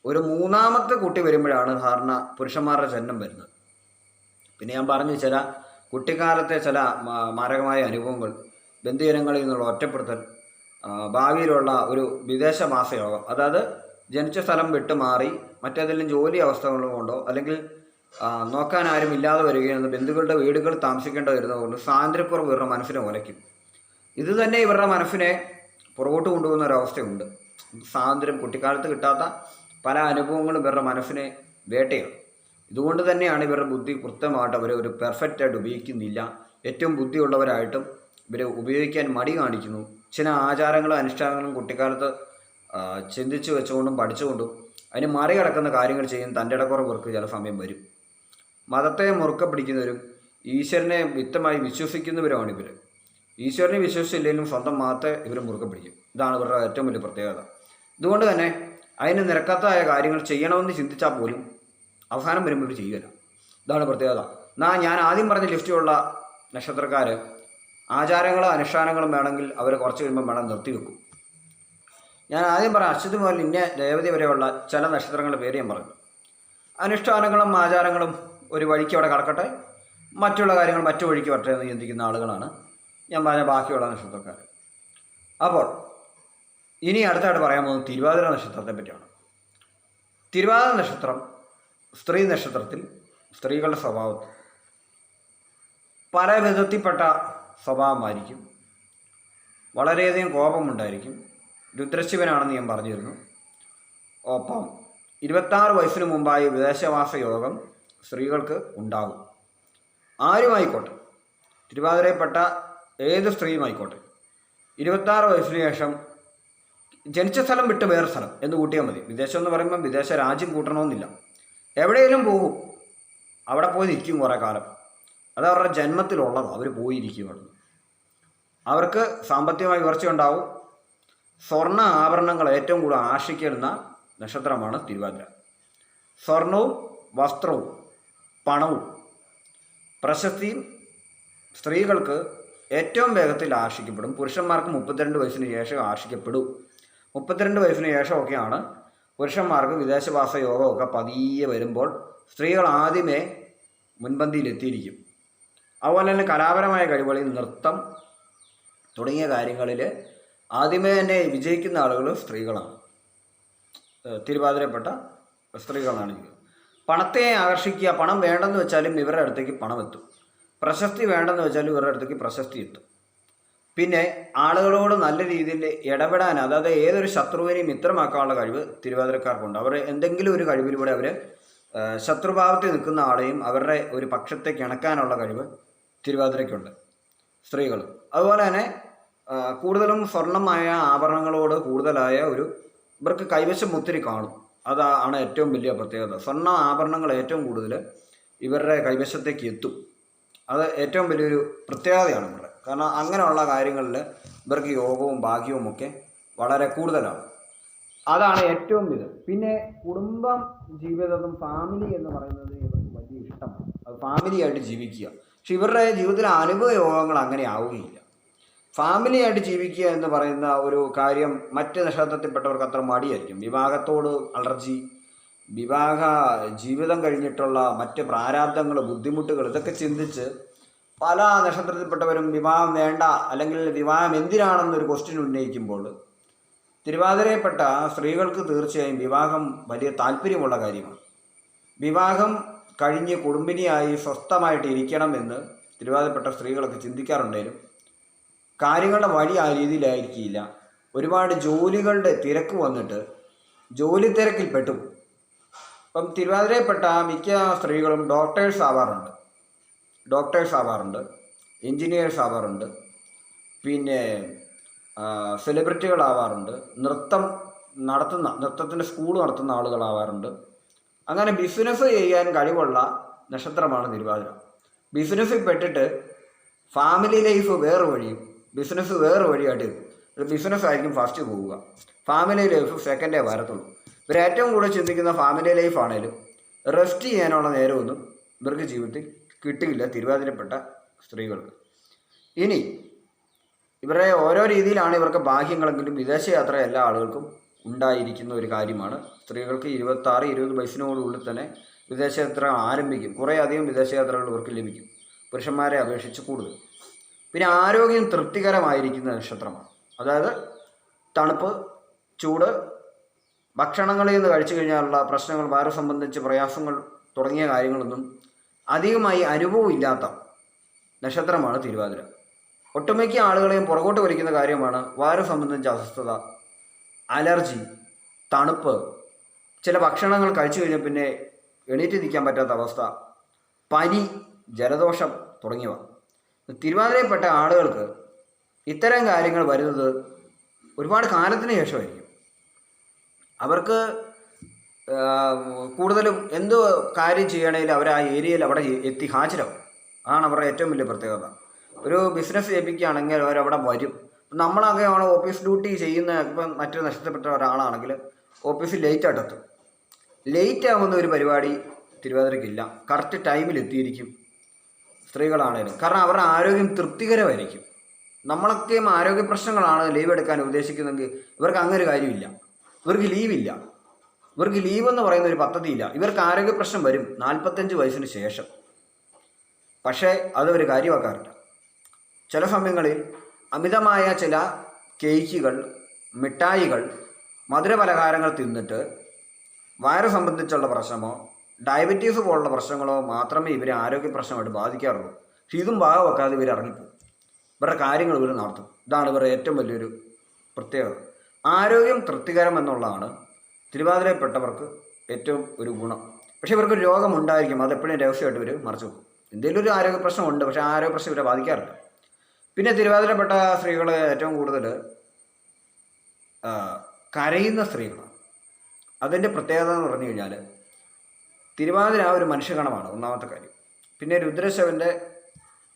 ഒരു മൂന്നാമത്തെ കുട്ടി വരുമ്പോഴാണ് സാധാരണ പുരുഷന്മാരുടെ ജന്മം വരുന്നത്. പിന്നെ ഞാൻ പറഞ്ഞു ചില കുട്ടിക്കാലത്തെ ചില മാരകമായ അനുഭവങ്ങൾ, ബന്ധുജനങ്ങളിൽ നിന്നുള്ള ഒറ്റപ്പെടുത്തൽ, ഭാവിയിലുള്ള ഒരു വിദേശവാസയോഗം, അതായത് ജനിച്ച സ്ഥലം വിട്ട് മാറി മറ്റേതെങ്കിലും ജോലി അവസ്ഥകൾ കൊണ്ടോ അല്ലെങ്കിൽ നോക്കാൻ ആരും ഇല്ലാതെ വരികയെന്ന് ബന്ധുക്കളുടെ വീടുകൾ താമസിക്കേണ്ടി വരുന്നതുകൊണ്ട് സ്വാതന്ത്ര്യക്കുറവ് ഇവരുടെ മനസ്സിനെ ഉലയ്ക്കും. ഇത് തന്നെ ഇവരുടെ മനസ്സിനെ പുറകോട്ട് കൊണ്ടുപോകുന്ന ഒരവസ്ഥയുണ്ട്. സ്വാതന്ത്ര്യം കുട്ടിക്കാലത്ത് കിട്ടാത്ത പല അനുഭവങ്ങളും ഇവരുടെ മനസ്സിനെ വേട്ടയാണ്. ഇതുകൊണ്ട് തന്നെയാണ് ഇവരുടെ ബുദ്ധി കൃത്യമായിട്ട് അവർ ഒരു പെർഫെക്റ്റായിട്ട് ഉപയോഗിക്കുന്നില്ല. ഏറ്റവും ബുദ്ധിയുള്ളവരായിട്ടും ഇവർ ഉപയോഗിക്കാൻ മടി കാണിക്കുന്നു. ചില ആചാരങ്ങളും അനുഷ്ഠാനങ്ങളും കുട്ടിക്കാലത്ത് ചിന്തിച്ച് വെച്ചുകൊണ്ടും പഠിച്ചുകൊണ്ടും അതിന് മറികടക്കുന്ന കാര്യങ്ങൾ ചെയ്യും തൻ്റെ ഇടക്കുറവ് ഇവർക്ക് ചില സമയം വരും. മതത്തെ മുറുക്ക പിടിക്കുന്നവരും ഈശ്വരനെ വ്യക്തമായി വിശ്വസിക്കുന്നവരുമാണ് ഇവർ. ഈശ്വരനെ വിശ്വസിച്ചില്ലെങ്കിലും സ്വന്തം മതത്തെ ഇവർ മുറുക്ക പിടിക്കും. ഇതാണ് ഇവരുടെ ഏറ്റവും വലിയ പ്രത്യേകത. ഇതുകൊണ്ട് തന്നെ അതിന് നിരക്കാത്തതായ കാര്യങ്ങൾ ചെയ്യണമെന്ന് ചിന്തിച്ചാൽ പോലും അവസാനം വരുമ്പോൾ ഇവർ ചെയ്യുകയില്ല. ഇതാണ് പ്രത്യേകത. ഞാൻ ആദ്യം പറഞ്ഞ ലിസ്റ്റിലുള്ള നക്ഷത്രക്കാർ ആചാരങ്ങളും അനുഷ്ഠാനങ്ങളും വേണമെങ്കിൽ അവർ കുറച്ച് കഴിയുമ്പോൾ വേണം നിർത്തിവെക്കും. ഞാൻ ആദ്യം പറഞ്ഞ അശ്വതി മുതൽ ഇന്ന രേവതി വരെയുള്ള ചില നക്ഷത്രങ്ങളുടെ പേര് ഞാൻ പറഞ്ഞു. അനുഷ്ഠാനങ്ങളും ആചാരങ്ങളും ഒരു വഴിക്ക് അവിടെ കടക്കട്ടെ, മറ്റുള്ള കാര്യങ്ങൾ മറ്റു വഴിക്ക് വരട്ടെ എന്ന് ചിന്തിക്കുന്ന ആളുകളാണ് ഞാൻ പറഞ്ഞ ബാക്കിയുള്ള നക്ഷത്രക്കാർ. അപ്പോൾ ഇനി അടുത്തായിട്ട് പറയാൻ പോകുന്നത് തിരുവാതിര നക്ഷത്രത്തെ പറ്റിയാണ്. തിരുവാതിര നക്ഷത്രം സ്ത്രീ നക്ഷത്രത്തിൽ സ്ത്രീകളുടെ സ്വഭാവത്തിൽ പല വിധത്തിൽപ്പെട്ട സ്വഭാവമായിരിക്കും. വളരെയധികം കോപമുണ്ടായിരിക്കും. രുദ്രശിവനാണെന്ന് ഞാൻ പറഞ്ഞിരുന്നു. ഒപ്പം 26 വയസ്സിന് മുമ്പായി വിദേശവാസ യോഗം സ്ത്രീകൾക്ക് ഉണ്ടാകും. ആരുമായിക്കോട്ടെ, തിരുവാതിരയിൽപ്പെട്ട ഏത് സ്ത്രീയുമായിക്കോട്ടെ, 26 വയസ്സിന് ശേഷം ജനിച്ച സ്ഥലം വിട്ട് വേറെ സ്ഥലം എന്ന് കൂട്ടിയാൽ മതി. വിദേശം എന്ന് പറയുമ്പം വിദേശ രാജ്യം കൂട്ടണമെന്നില്ല. എവിടെയെങ്കിലും പോകും, അവിടെ പോയി നിൽക്കും കുറേ കാലം. അത് അവരുടെ ജന്മത്തിലുള്ളതാണ്. അവർ പോയിരിക്കുകയാണ്. അവർക്ക് സാമ്പത്തികമായി ഉയർച്ചയുണ്ടാവും. സ്വർണ്ണ ആഭരണങ്ങൾ ഏറ്റവും കൂടുതൽ ആകർഷിക്കുന്ന നക്ഷത്രമാണ് തിരുവാതിര. സ്വർണവും വസ്ത്രവും പണവും പ്രശസ്തിയും സ്ത്രീകൾക്ക് ഏറ്റവും വേഗത്തിൽ ആകർഷിക്കപ്പെടും. പുരുഷന്മാർക്ക് 32 വയസ്സിന് ശേഷം ആകർഷിക്കപ്പെടും. 32 വയസ്സിന് ശേഷമൊക്കെയാണ് പുരുഷന്മാർക്ക് വിദേശവാസ യോഗമൊക്കെ പതിയെ വരുമ്പോൾ സ്ത്രീകൾ ആദ്യമേ മുൻപന്തിയിലെത്തിയിരിക്കും. അതുപോലെ തന്നെ കലാപരമായ കഴിവുകളിൽ നൃത്തം തുടങ്ങിയ കാര്യങ്ങളിൽ ആദ്യമേ തന്നെ വിജയിക്കുന്ന ആളുകൾ സ്ത്രീകളാണ്. തിരുവാതിരപ്പെട്ട സ്ത്രീകളാണ്. പണത്തെ ആകർഷിക്കുക. പണം വേണ്ടെന്ന് വെച്ചാലും ഇവരുടെ അടുത്തേക്ക് പണം എത്തും. പ്രശസ്തി വേണ്ടെന്ന് വെച്ചാലും ഇവരുടെ അടുത്തേക്ക് പ്രശസ്തി എത്തും. പിന്നെ ആളുകളോട് നല്ല രീതിയിൽ ഇടപെടാൻ, അതായത് ഏതൊരു ശത്രുവിനെയും മിത്രമാക്കാനുള്ള കഴിവ് തിരുവാതിരക്കാർക്കുണ്ട്. അവർ എന്തെങ്കിലും ഒരു കഴിവിലൂടെ അവർ ശത്രുഭാവത്തിൽ നിൽക്കുന്ന ആളെയും അവരുടെ ഒരു പക്ഷത്തെ കിണക്കാനുള്ള കഴിവ് തിരുവാതിരയ്ക്കുണ്ട് സ്ത്രീകൾ. അതുപോലെ തന്നെ കൂടുതലും സ്വർണ്ണമായ ആഭരണങ്ങളോട് കൂടുതലായ ഇവർക്ക് കൈവശം ഒത്തിരി കാണും. അതാണ് ഏറ്റവും വലിയ പ്രത്യേകത. സ്വർണ്ണ ആഭരണങ്ങൾ ഏറ്റവും കൂടുതൽ ഇവരുടെ കൈവശത്തേക്ക് എത്തും. അത് ഏറ്റവും വലിയൊരു പ്രത്യേകതയാണ് ഇവരുടെ. കാരണം അങ്ങനെയുള്ള കാര്യങ്ങളിൽ ഇവർക്ക് യോഗവും ഭാഗ്യവും ഒക്കെ വളരെ കൂടുതലാണ്. അതാണ് ഏറ്റവും വലുത്. പിന്നെ കുടുംബം ജീവിതവും ഫാമിലി എന്ന് പറയുന്നത് ഇവർക്ക് വലിയ ഇഷ്ടമാണ്. അത് ഫാമിലിയായിട്ട് ജീവിക്കുക. പക്ഷെ ഇവരുടെ ജീവിതത്തിലെ അനുഭവ യോഗങ്ങൾ അങ്ങനെ ആവുകയില്ല. ഫാമിലിയായിട്ട് ജീവിക്കുക എന്ന് പറയുന്ന ഒരു കാര്യം മറ്റ് നക്ഷത്രത്തിൽപ്പെട്ടവർക്ക് അത്ര മടിയായിരിക്കും. വിവാഹത്തോട് അലർജി, വിവാഹ ജീവിതം കഴിഞ്ഞിട്ടുള്ള മറ്റ് പ്രാരാബ്ദങ്ങൾ, ബുദ്ധിമുട്ടുകൾ, ഇതൊക്കെ ചിന്തിച്ച് പല നക്ഷത്രത്തിൽപ്പെട്ടവരും വിവാഹം വേണ്ട, അല്ലെങ്കിൽ വിവാഹം എന്തിനാണെന്നൊരു ക്വസ്റ്റ്യൻ ഉന്നയിക്കുമ്പോൾ തിരുവാതിരയിൽപ്പെട്ട സ്ത്രീകൾക്ക് തീർച്ചയായും വിവാഹം വലിയ താല്പര്യമുള്ള കാര്യമാണ്. വിവാഹം കഴിഞ്ഞ് കുടുംബിനിയായി സ്വസ്ഥമായിട്ട് ഇരിക്കണമെന്ന് തിരുവാതിരപ്പെട്ട സ്ത്രീകളൊക്കെ ചിന്തിക്കാറുണ്ടെങ്കിലും കാര്യങ്ങളുടെ വഴി ആ രീതിയിലായിരിക്കില്ല. ഒരുപാട് ജോലികളുടെ തിരക്ക് വന്നിട്ട് ജോലി തിരക്കിൽ പെട്ടു. ഇപ്പം തിരുവാതിരയിൽപ്പെട്ട മിക്ക സ്ത്രീകളും ഡോക്ടേഴ്സ് ആവാറുണ്ട്, എൻജിനീയേഴ്സ് ആവാറുണ്ട്, പിന്നെ സെലിബ്രിറ്റികളാവാറുണ്ട്, നൃത്തത്തിൻ്റെ സ്കൂൾ നടത്തുന്ന ആളുകളാവാറുണ്ട്. അങ്ങനെ ബിസിനസ് ചെയ്യാൻ കഴിവുള്ള നക്ഷത്രമാണ് തിരുവാതിര. ബിസിനസ്സിൽ പെട്ടിട്ട് ഫാമിലി ലൈഫ് വേറെ വഴിയും ബിസിനസ് വേറെ വഴിയായിട്ട് ബിസിനസ് ആയിരിക്കും ഫസ്റ്റ് പോവുക. ഫാമിലി ലൈഫ് സെക്കൻഡേ വരത്തുള്ളൂ. ഇവർ ഏറ്റവും കൂടുതൽ ചിന്തിക്കുന്ന ഫാമിലി ലൈഫാണേലും റെസ്റ്റ് ചെയ്യാനുള്ള നേരമൊന്നും ഇവർക്ക് ജീവിതത്തിൽ കിട്ടില്ല തിരുവാതിരപ്പെട്ട സ്ത്രീകൾക്ക്. ഇനി ഇവരുടെ ഓരോ രീതിയിലാണ് ഇവർക്ക് ഭാഗ്യങ്ങളെങ്കിലും വിദേശയാത്ര എല്ലാ ആളുകൾക്കും ഉണ്ടായിരിക്കുന്ന ഒരു കാര്യമാണ്. സ്ത്രീകൾക്ക് 26-20 വയസ്സിനോടുള്ളിൽ തന്നെ വിദേശയാത്ര ആരംഭിക്കും. കുറേ അധികം വിദേശയാത്രകൾ ഇവർക്ക് ലഭിക്കും, പുരുഷന്മാരെ അപേക്ഷിച്ച് കൂടുതൽ. പിന്നെ ആരോഗ്യം തൃപ്തികരമായിരിക്കുന്ന നക്ഷത്രമാണ്. അതായത് തണുപ്പ്, ചൂട്, ഭക്ഷണങ്ങളിൽ നിന്ന് കഴിച്ചു കഴിഞ്ഞാലുള്ള പ്രശ്നങ്ങൾ, വയറ് സംബന്ധിച്ച് പ്രയാസങ്ങൾ തുടങ്ങിയ കാര്യങ്ങളൊന്നും അധികമായി അനുഭവമില്ലാത്ത നക്ഷത്രമാണ് തിരുവാതിര. ഒട്ടുമിക്ക ആളുകളെയും പുറകോട്ട് വലിക്കുന്ന കാര്യമാണ് വയറ് സംബന്ധിച്ച അസ്വസ്ഥത, അലർജി, തണുപ്പ്, ചില ഭക്ഷണങ്ങൾ കഴിച്ചു കഴിഞ്ഞാൽ പിന്നെ എണീറ്റ് നിൽക്കാൻ പറ്റാത്ത അവസ്ഥ, പനി, ജലദോഷം തുടങ്ങിയവ. തിരുവാതിരയിൽപ്പെട്ട ആളുകൾക്ക് ഇത്തരം കാര്യങ്ങൾ വരുന്നത് ഒരുപാട് കാലത്തിന് ശേഷമായിരിക്കും. അവർക്ക് കൂടുതലും എന്ത് കാര്യം ചെയ്യണമെങ്കിലും അവർ ആ ഏരിയയിൽ അവിടെ എത്തി ഹാജരാകും. അതാണ് അവരുടെ ഏറ്റവും വലിയ പ്രത്യേകത. ഒരു ബിസിനസ് ഏൽപ്പിക്കുകയാണെങ്കിൽ അവരവിടെ വരും. നമ്മളൊക്കെയാണ് ഓഫീസ് ഡ്യൂട്ടി ചെയ്യുന്ന, ഇപ്പം മറ്റൊരു നഷ്ടപ്പെട്ട ഒരാളാണെങ്കിൽ ഓഫീസിൽ ലേറ്റായിട്ട് എത്തും. ലേറ്റ് ആകുന്ന ഒരു പരിപാടി തിരുവാതിരയ്ക്കില്ല. കറക്റ്റ് ടൈമിൽ എത്തിയിരിക്കും സ്ത്രീകളാണേലും. കാരണം അവരുടെ ആരോഗ്യം തൃപ്തികരമായിരിക്കും. നമ്മളൊക്കെയും ആരോഗ്യ പ്രശ്നങ്ങളാണ് ലീവ് എടുക്കാൻ ഉദ്ദേശിക്കുന്നെങ്കിൽ ഇവർക്ക് അങ്ങനെ ഒരു കാര്യമില്ല. ഇവർക്ക് ലീവില്ല. ഇവർക്ക് ലീവ് എന്ന് പറയുന്ന ഒരു പദ്ധതിയില്ല. ഇവർക്ക് ആരോഗ്യ പ്രശ്നം വരും 45 വയസ്സിന് ശേഷം. പക്ഷേ അതൊരു കാര്യമാക്കാറില്ല. ചില സമയങ്ങളിൽ അമിതമായ ചില കേക്കുകൾ, മിഠായികൾ, മധുരപലഹാരങ്ങൾ തിന്നിട്ട് വയറ് സംബന്ധിച്ചുള്ള പ്രശ്നമോ ഡയബറ്റീസ് പോലുള്ള പ്രശ്നങ്ങളോ മാത്രമേ ഇവരെ ആരോഗ്യ പ്രശ്നമായിട്ട് ബാധിക്കാറുള്ളൂ. പക്ഷെ ഇതും ഭാഗം ഇവർ ഇറങ്ങിപ്പോകും. ഇവരുടെ കാര്യങ്ങൾ ഇവർ നടത്തും. ഇതാണ് ഇവരുടെ ഏറ്റവും വലിയൊരു പ്രത്യേകത. ആരോഗ്യം തൃപ്തികരം എന്നുള്ളതാണ് തിരുവാതിരയിൽപ്പെട്ടവർക്ക് ഏറ്റവും ഒരു ഗുണം. പക്ഷേ ഇവർക്ക് രോഗം ഉണ്ടായിരിക്കും. അതെപ്പോഴും രഹസ്യമായിട്ട് ഇവർ മറച്ചു വെക്കും. എന്തെങ്കിലും ഒരു ആരോഗ്യ പ്രശ്നമുണ്ട്, പക്ഷേ ആ ആരോഗ്യ പ്രശ്നം ഇവരെ ബാധിക്കാറില്ല. പിന്നെ തിരുവാതിരപ്പെട്ട സ്ത്രീകൾ ഏറ്റവും കൂടുതൽ കരയുന്ന സ്ത്രീകളാണ്. അതിൻ്റെ പ്രത്യേകത എന്ന് പറഞ്ഞു കഴിഞ്ഞാൽ തിരുവാതിര ഒരു മനുഷ്യഗണമാണ്, ഒന്നാമത്തെ കാര്യം. പിന്നെ രുദ്രശവൻ്റെ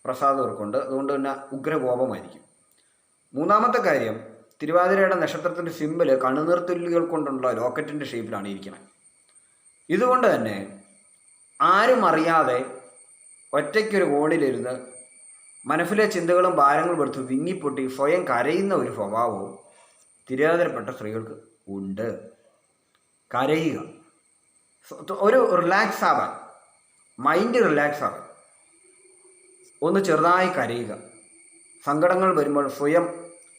പ്രസാദം ഇവർക്കുണ്ട്. അതുകൊണ്ട് തന്നെ ഉഗ്രകോപമായിരിക്കും. മൂന്നാമത്തെ കാര്യം, തിരുവാതിരയുടെ നക്ഷത്രത്തിൻ്റെ സിമ്പിൾ കണ്ണുനീർത്തുള്ളികൾ കൊണ്ടുള്ള ലോക്കറ്റിൻ്റെ ഷേപ്പിലാണ് ഇരിക്കുന്നത്. ഇതുകൊണ്ട് തന്നെ ആരും അറിയാതെ ഒറ്റയ്ക്കൊരു കോണിലിരുന്ന് മനസ്സിലെ ചിന്തകളും ഭാരങ്ങളും എടുത്ത് വിങ്ങിപ്പൊട്ടി സ്വയം കരയുന്ന ഒരു സ്വഭാവവും തിരുവാതിരപ്പെട്ട സ്ത്രീകൾക്ക് ഉണ്ട്. കരയുക, ഒരു റിലാക്സ് ആവാൻ, മൈൻഡ് റിലാക്സ് ആവാൻ ഒന്ന് ചെറുതായി കരയുക. സങ്കടങ്ങൾ വരുമ്പോൾ സ്വയം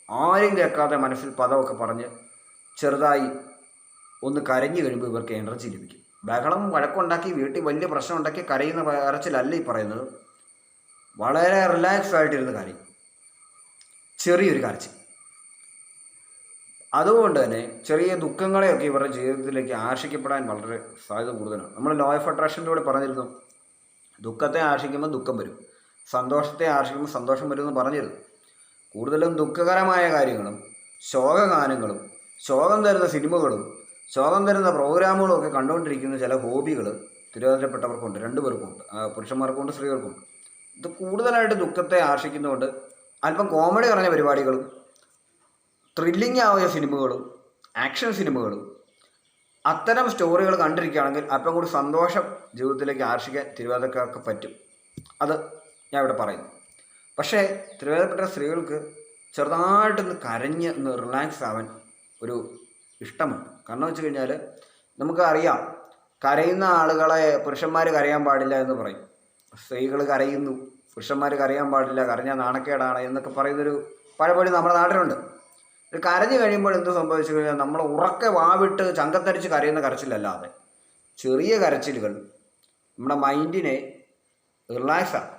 ആരും കേൾക്കാതെ മനസ്സിൽ പദമൊക്കെ പറഞ്ഞ് ചെറുതായി ഒന്ന് കരഞ്ഞു കഴിയുമ്പോൾ ഇവർക്ക് എനർജി ലഭിക്കും. ബഹളം വഴക്കുണ്ടാക്കി വീട്ടിൽ വലിയ പ്രശ്നം ഉണ്ടാക്കി കരയുന്ന കരച്ചിലല്ല ഈ പറയുന്നത്. വളരെ റിലാക്സ് ആയിട്ടിരുന്ന് കരയും, ചെറിയൊരു കരച്ചിൽ. അതുകൊണ്ട് തന്നെ ചെറിയ ദുഃഖങ്ങളെയൊക്കെ ഇവരുടെ ജീവിതത്തിലേക്ക് ആകർഷിക്കപ്പെടാൻ വളരെ സാധ്യത കൂടുതലാണ്. നമ്മൾ ലോ ഓഫ് അട്രാക്ഷനിലൂടെ പറഞ്ഞിരുന്നു, ദുഃഖത്തെ ആകർഷിക്കുമ്പോൾ ദുഃഖം വരും, സന്തോഷത്തെ ആകർഷിക്കുമ്പോൾ സന്തോഷം വരും എന്ന് പറഞ്ഞിരുന്നു. കൂടുതലും ദുഃഖകരമായ കാര്യങ്ങളും ശോകഗാനങ്ങളും ശോകം തരുന്ന സിനിമകളും ശോകം തരുന്ന പ്രോഗ്രാമുകളും ഒക്കെ കണ്ടുകൊണ്ടിരിക്കുന്ന ചില ഹോബികൾ തിരുവാതിരപ്പെട്ടവർക്കുണ്ട്. രണ്ടുപേർക്കുമുണ്ട്, പുരുഷന്മാർക്കുണ്ട് സ്ത്രീകൾക്കുണ്ട്. ഇത് കൂടുതലായിട്ട് ദുഃഖത്തെ ആകർഷിക്കുന്നതുകൊണ്ട് അല്പം കോമഡി പറഞ്ഞ പരിപാടികളും ത്രില്ലിംഗ് ആയ സിനിമകളും ആക്ഷൻ സിനിമകളും അത്തരം സ്റ്റോറികൾ കണ്ടിരിക്കുകയാണെങ്കിൽ അല്പം കൂടി സന്തോഷം ജീവിതത്തിലേക്ക് ആകർഷിക്കാൻ തിരുവാതിരക്കാർക്ക് പറ്റും. അത് ഞാൻ ഇവിടെ പറയുന്നു. പക്ഷേ തിരുവാതിരപ്പെട്ട സ്ത്രീകൾക്ക് ചെറുതായിട്ടൊന്ന് കരഞ്ഞ് ഒന്ന് റിലാക്സ് ആവാൻ ഒരു ഇഷ്ടമുണ്ട്. കാരണം വെച്ച് കഴിഞ്ഞാൽ നമുക്കറിയാം, കരയുന്ന ആളുകളെ പുരുഷന്മാർ കരയാൻ പാടില്ല എന്ന് പറയും. സ്ത്രീകൾ കരയുന്നു, പുരുഷന്മാർ കരയാൻ പാടില്ല, കരഞ്ഞാൽ നാണക്കേടാണ് എന്നൊക്കെ പറയുന്നൊരു പഴമൊഴി നമ്മുടെ നാട്ടിലുണ്ട്. ഒരു കരഞ്ഞു കഴിയുമ്പോൾ എന്ത് സംഭവിച്ചു കഴിഞ്ഞാൽ നമ്മൾ ഉറക്കെ വാവിട്ട് ചങ്കത്തരിച്ച് കരയുന്ന കരച്ചിലല്ലാതെ ചെറിയ കരച്ചിലുകൾ നമ്മുടെ മൈൻഡിനെ റിലാക്സ് ആക്കും.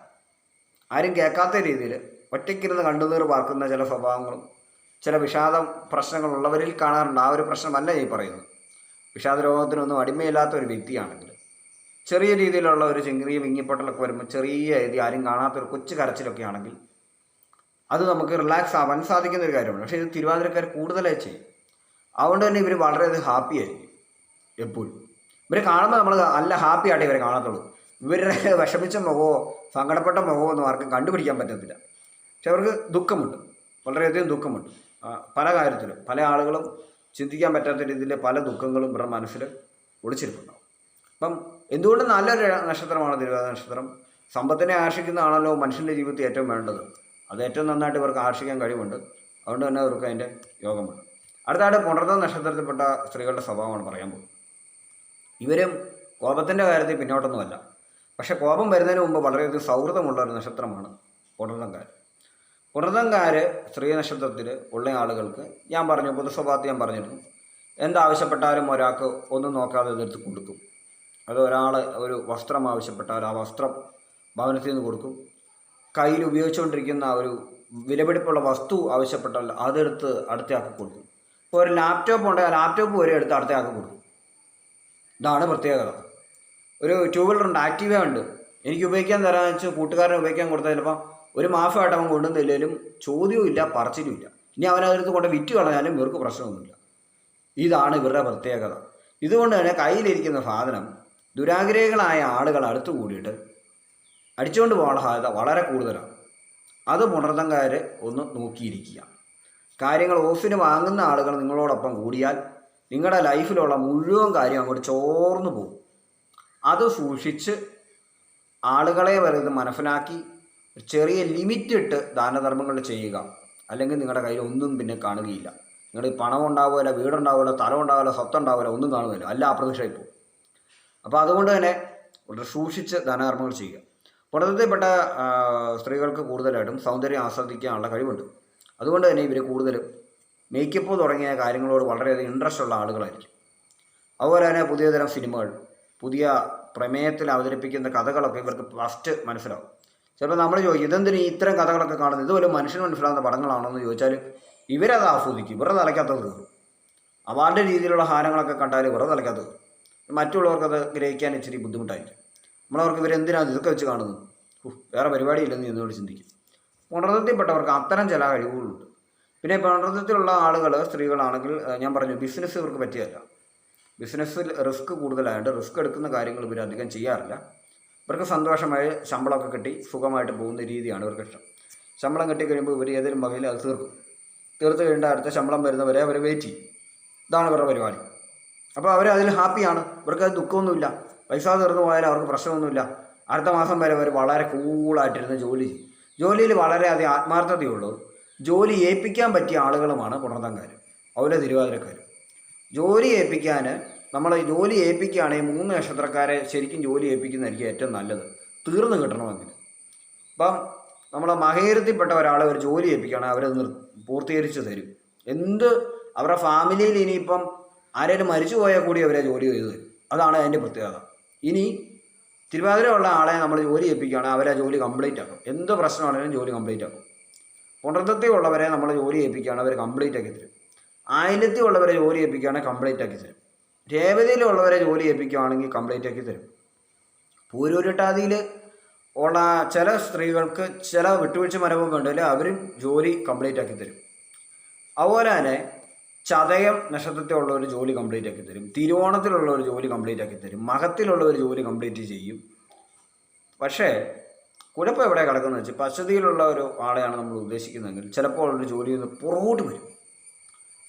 ആരും കേൾക്കാത്ത രീതിയിൽ ഒറ്റയ്ക്കിരുന്ന് കണ്ണുനീർ പാർക്കുന്ന ചില സ്വഭാവങ്ങളും ചില വിഷാദം പ്രശ്നങ്ങളുള്ളവരിൽ കാണാറുണ്ട്. ആ ഒരു പ്രശ്നമല്ല ഈ പറയുന്നത്. വിഷാദ രോഗത്തിനൊന്നും അടിമയില്ലാത്ത ഒരു വ്യക്തിയാണെങ്കിൽ ചെറിയ രീതിയിലുള്ള ഒരു ചെറിയ വിങ്ങിപ്പൊട്ടലൊക്കെ വരുമ്പോൾ ചെറിയ രീതി ആരും കാണാത്തൊരു കൊച്ചു കരച്ചിലൊക്കെ ആണെങ്കിൽ അത് നമുക്ക് റിലാക്സ് ആവാൻ സാധിക്കുന്ന ഒരു കാര്യമാണ്. പക്ഷേ ഇത് തിരുവാതിരക്കാർ കൂടുതലായി ചെയ്യും. അതുകൊണ്ട് തന്നെ ഇവർ വളരെയധികം ഹാപ്പി ആയിരിക്കും എപ്പോഴും. ഇവരെ കാണുമ്പോൾ നമ്മൾ നല്ല ഹാപ്പി ആയിട്ട് ഇവരെ കാണത്തുള്ളൂ. ഇവരുടെ വിഷമിച്ച മുഖമോ സങ്കടപ്പെട്ട മുഖമോ ഒന്നും ആർക്കും കണ്ടുപിടിക്കാൻ പറ്റത്തില്ല. പക്ഷെ അവർക്ക് ദുഃഖമുണ്ട്, വളരെയധികം ദുഃഖമുണ്ട്. പല കാര്യത്തിലും പല ആളുകളും ചിന്തിക്കാൻ പറ്റാത്ത രീതിയിൽ പല ദുഃഖങ്ങളും ഇവരുടെ മനസ്സിൽ ഒളിച്ചിരിപ്പുണ്ടാവും. അപ്പം എന്തുകൊണ്ട് നല്ലൊരു നക്ഷത്രമാണ് തിരുവാതിര നക്ഷത്രം. സമ്പത്തിനെ ആകർഷിക്കുന്നതാണല്ലോ മനുഷ്യൻ്റെ ജീവിതത്തിൽ ഏറ്റവും വേണ്ടത്. അത് ഏറ്റവും നന്നായിട്ട് ഇവർക്ക് ആകർഷിക്കാൻ കഴിവുണ്ട്. അതുകൊണ്ട് തന്നെ അവർക്ക് അതിൻ്റെ യോഗമുണ്ട്. അടുത്തായിട്ട് പുണർന്ന നക്ഷത്രത്തിൽപ്പെട്ട സ്ത്രീകളുടെ സ്വഭാവമാണ് പറയാൻ പോകുന്നത്. ഇവരും കോപത്തിൻ്റെ കാര്യത്തിൽ പിന്നോട്ടൊന്നുമല്ല. പക്ഷെ കോപം വരുന്നതിന് മുമ്പ് വളരെയധികം സൗഹൃദമുള്ള ഒരു നക്ഷത്രമാണ് പുണർന്നംകാർ. പുണർന്നംകാർ സ്ത്രീ നക്ഷത്രത്തിൽ ഉള്ള ആളുകൾക്ക് ഞാൻ പറഞ്ഞു, പൊതുസ്വഭാവത്തിൽ ഞാൻ പറഞ്ഞിരുന്നു, എന്താവശ്യപ്പെട്ടാലും ഒരാൾക്ക് ഒന്നും നോക്കാതെ എതിർത്ത് കൊടുക്കും. അത് ഒരാൾ ഒരു വസ്ത്രം ആവശ്യപ്പെട്ടാൽ ആ വസ്ത്രം ഭവനത്തിൽ നിന്ന് കൊടുക്കും. കയ്യിൽ ഉപയോഗിച്ചുകൊണ്ടിരിക്കുന്ന ഒരു വിലപിടിപ്പുള്ള വസ്തു ആവശ്യപ്പെട്ടാൽ അതെടുത്ത് അടുത്തയാൾക്ക് കൊടുക്കും. ഇപ്പോൾ ഒരു ലാപ്ടോപ്പ് ഉണ്ടെങ്കിൽ ആ ലാപ്ടോപ്പ് വരെ എടുത്ത് അടുത്തയാൾക്ക് കൊടുക്കും. ഇതാണ് പ്രത്യേകത. ഒരു ടൂ വീലറുണ്ട്, ആക്റ്റീവ ഉണ്ട്, എനിക്ക് ഉപയോഗിക്കാൻ തരാമെന്ന് വെച്ച് കൂട്ടുകാരനെ ഉപയോഗിക്കാൻ കൊടുത്താൽ ചിലപ്പോൾ ഒരു മാസമായിട്ട് അവൻ കൊണ്ടുവന്നില്ലെങ്കിലും ചോദ്യവും ഇല്ല, പറച്ചിലും ഇല്ല. ഇനി അവനതെടുത്ത് കൊണ്ട് വിറ്റ് കളഞ്ഞാലും ഇവർക്ക് പ്രശ്നമൊന്നുമില്ല. ഇതാണ് ഇവരുടെ പ്രത്യേകത. ഇതുകൊണ്ട് തന്നെ കയ്യിലിരിക്കുന്ന സാധനം ദുരാഗ്രഹികളായ ആളുകൾ അടുത്ത് കൂടിയിട്ട് അടിച്ചുകൊണ്ട് പോകാനുള്ള സാധ്യത വളരെ കൂടുതലാണ്. അത് പുണർന്നംകാർ ഒന്ന് നോക്കിയിരിക്കുക. കാര്യങ്ങൾ ഓഫിന് വാങ്ങുന്ന ആളുകൾ നിങ്ങളോടൊപ്പം കൂടിയാൽ നിങ്ങളുടെ ലൈഫിലുള്ള മുഴുവൻ കാര്യം അങ്ങോട്ട് ചോർന്നു പോകും. അത് സൂക്ഷിച്ച് ആളുകളെ വെറുതെ മനസ്സിലാക്കി ചെറിയ ലിമിറ്റ് ഇട്ട് ദാനധർമ്മങ്ങൾ ചെയ്യുക. അല്ലെങ്കിൽ നിങ്ങളുടെ കയ്യിൽ ഒന്നും പിന്നെ കാണുകയില്ല. നിങ്ങൾ പണം ഉണ്ടാവില്ല, വീടുണ്ടാവില്ല, സ്ഥലം ഉണ്ടാവില്ല, സ്വത്തുണ്ടാവില്ല, ഒന്നും കാണുന്നില്ല, എല്ലാം അപ്രതീക്ഷയായി പോകും. അപ്പോൾ അതുകൊണ്ട് തന്നെ വളരെ സൂക്ഷിച്ച് ദാനധർമ്മങ്ങൾ ചെയ്യുക. പുണർന്നത്തിൽപ്പെട്ട സ്ത്രീകൾക്ക് കൂടുതലായിട്ടും സൗന്ദര്യം ആസ്വദിക്കാനുള്ള കഴിവുണ്ട്. അതുകൊണ്ട് തന്നെ ഇവർ കൂടുതലും മേക്കപ്പ് തുടങ്ങിയ കാര്യങ്ങളോട് വളരെയധികം ഇൻട്രസ്റ്റ് ഉള്ള ആളുകളായിരിക്കും. അതുപോലെ തന്നെ പുതിയ തരം സിനിമകൾ, പുതിയ പ്രമേയത്തിൽ അവതരിപ്പിക്കുന്ന കഥകളൊക്കെ ഇവർക്ക് ഫസ്റ്റ് മനസ്സിലാവും. ചിലപ്പോൾ നമ്മൾ ചോദിക്കും, ഇതെന്തിന് ഇത്തരം കഥകളൊക്കെ കാണുന്നത്, ഇതുപോലെ മനുഷ്യന് മനസ്സിലാകുന്ന പടങ്ങളാണോ എന്ന് ചോദിച്ചാൽ ഇവരത് ആസ്വദിക്കും. ഇവരുടെ തലയ്ക്കകത്ത് കയറും. അവാർഡ് രീതിയിലുള്ള ഹാരങ്ങളൊക്കെ കണ്ടാൽ ഇവരുടെ തലയ്ക്കകത്ത് കയറും. മറ്റുള്ളവർക്കത് ഗ്രഹിക്കാൻ ഇച്ചിരി ബുദ്ധിമുട്ടായിരിക്കും. നമ്മളവർക്ക് ഇവരെന്തിനാണ് ഇതൊക്കെ വെച്ച് കാണുന്നത്, വേറെ പരിപാടിയില്ലെന്ന് എന്നോട് ചിന്തിക്കും. പുണർന്നത്തിൽപ്പെട്ടവർക്ക് അത്തരം ചില കഴിവുകളുണ്ട്. പിന്നെ പുണർന്നത്തിലുള്ള ആളുകൾ സ്ത്രീകളാണെങ്കിൽ ഞാൻ പറഞ്ഞു, ബിസിനസ് ഇവർക്ക് പറ്റിയല്ല. ബിസിനസ്സിൽ റിസ്ക് കൂടുതലായതുകൊണ്ട് റിസ്ക് എടുക്കുന്ന കാര്യങ്ങൾ ഇവർ അധികം ചെയ്യാറില്ല. ഇവർക്ക് സന്തോഷമായി ശമ്പളമൊക്കെ കിട്ടി സുഖമായിട്ട് പോകുന്ന രീതിയാണ് ഇവർക്ക് ഇഷ്ടം. ശമ്പളം കിട്ടിക്കഴിയുമ്പോൾ ഇവർ ഏതെങ്കിലും വകയിൽ അത് തീർക്കും. തീർത്ത് കഴിഞ്ഞാൽ അടുത്ത ശമ്പളം വരുന്നവരെ അവർ വെയിറ്റ് ചെയ്യും. ഇതാണ് ഇവരുടെ പരിപാടി. അപ്പോൾ അവർ അതിൽ ഹാപ്പിയാണ്. ഇവർക്കത് ദുഃഖമൊന്നുമില്ല. പൈസ തീർന്നു പോയാലും അവർക്ക് പ്രശ്നമൊന്നുമില്ല. അടുത്ത മാസം വരെ അവർ വളരെ കൂളായിട്ടിരുന്ന് ജോലി ചെയ്യും. ജോലിയിൽ വളരെയധികം ആത്മാർത്ഥതയുള്ളൂ. ജോലി ഏൽപ്പിക്കാൻ പറ്റിയ ആളുകളുമാണ് പുണർതംകാർ, അതുപോലെ തിരുവാതിരക്കാർ. ജോലി ഏൽപ്പിക്കാൻ നമ്മൾ ജോലി ഏൽപ്പിക്കുകയാണെങ്കിൽ 3 നക്ഷത്രക്കാരെ ശരിക്കും ജോലി ഏൽപ്പിക്കുന്നതായിരിക്കും ഏറ്റവും നല്ലത്, തീർന്നു കിട്ടണമെങ്കിൽ. അപ്പം നമ്മൾ മകയിരത്തിൽപ്പെട്ട ഒരാളെ ഒരു ജോലി ഏൽപ്പിക്കുകയാണെങ്കിൽ അവരത് പൂർത്തീകരിച്ച് തരും. അവരുടെ ഫാമിലിയിൽ ഇനിയിപ്പം ആരെങ്കിലും മരിച്ചു പോയാൽ കൂടി അവരെ ജോലി ചെയ്തു തരും. അതാണ് അതിൻ്റെ പ്രത്യേകത. ഇനി തിരുവാതിര ഉള്ള ആളെ നമ്മൾ ജോലി ഏൽപ്പിക്കുകയാണെങ്കിൽ അവരെ ജോലി കംപ്ലീറ്റ് ആക്കും. എന്ത് പ്രശ്നമാണെങ്കിലും ജോലി കംപ്ലീറ്റ് ആക്കും. പുണർത്തത്തിൽ ഉള്ളവരെ നമ്മൾ ജോലി ഏൽപ്പിക്കുകയാണെങ്കിൽ അവർ കംപ്ലീറ്റ് ആക്കി തരും. ആയില്യത്തിൽ ഉള്ളവരെ ജോലി ഏൽപ്പിക്കുകയാണെങ്കിൽ കംപ്ലീറ്റ് ആക്കി തരും. രേവതിയിലുള്ളവരെ ജോലി ഏൽപ്പിക്കുകയാണെങ്കിൽ കംപ്ലീറ്റ് ആക്കി തരും. പൂരൂരുട്ടാതിയിൽ ഉള്ള ചില സ്ത്രീകൾക്ക് ചില വിട്ടുവീഴ്ച മനവും ഉണ്ടെങ്കിൽ അവരും ജോലി കംപ്ലീറ്റ് ആക്കി തരും. അതുപോലെ തന്നെ ചതയം നക്ഷത്രത്തിലുള്ള ഒരു ജോലി കംപ്ലീറ്റ് ആക്കി തരും. തിരുവോണത്തിലുള്ള ഒരു ജോലി കംപ്ലീറ്റ് ആക്കി തരും. മകത്തിലുള്ള ഒരു ജോലി കംപ്ലീറ്റ് ചെയ്യും. പക്ഷേ കുഴപ്പം എവിടെ കിടക്കുന്നത് വെച്ചാൽ പശ്ചതിയിലുള്ള ഒരു ആളെയാണ് നമ്മൾ ഉദ്ദേശിക്കുന്നതെങ്കിൽ ചിലപ്പോൾ ഒരു ജോലി നിന്ന് പുറകോട്ട് വരും.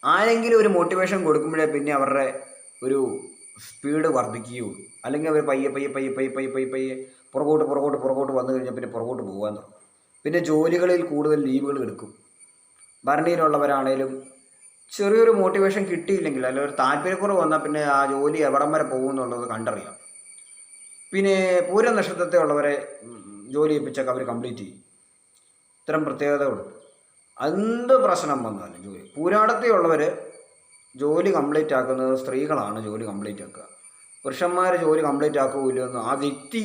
ആരെങ്കിലും ഒരു മോട്ടിവേഷൻ കൊടുക്കുമ്പോഴേ പിന്നെ അവരുടെ ഒരു സ്പീഡ് വർദ്ധിക്കുകയുള്ളൂ. അല്ലെങ്കിൽ അവർ പയ്യെ പയ്യെ പയ്യെ പയ്യെ പയ്യെ പയ്യെ പയ്യെ പുറകോട്ട് വന്നു കഴിഞ്ഞാൽ പിന്നെ പുറകോട്ട് പോകാൻ തുടങ്ങും. പിന്നെ ജോലികളിൽ കൂടുതൽ ലീവുകൾ എടുക്കും. ഭരണിയിലുള്ളവരാണേലും ചെറിയൊരു മോട്ടിവേഷൻ കിട്ടിയില്ലെങ്കിൽ അല്ലെങ്കിൽ ഒരു താല്പര്യക്കുറവ് വന്നാൽ പിന്നെ ആ ജോലി എവിടം വരെ പോകുമെന്നുള്ളത് കണ്ടറിയാം. പിന്നെ പൂര നക്ഷത്രത്തിൽ ഉള്ളവരെ ജോലി ഏൽപ്പിച്ചൊക്കെ അവർ കംപ്ലീറ്റ് ചെയ്യും. ഇത്തരം പ്രത്യേകതകളുണ്ട്. എന്ത് പ്രശ്നം വന്നാലും ജോലി പൂരാടത്തിൽ ഉള്ളവർ ജോലി കംപ്ലീറ്റ് ആക്കുന്നത് സ്ത്രീകളാണ് ജോലി കംപ്ലീറ്റ് ആക്കുക. പുരുഷന്മാർ ജോലി കംപ്ലീറ്റ് ആക്കുകയില്ലെന്ന് ആ വ്യക്തി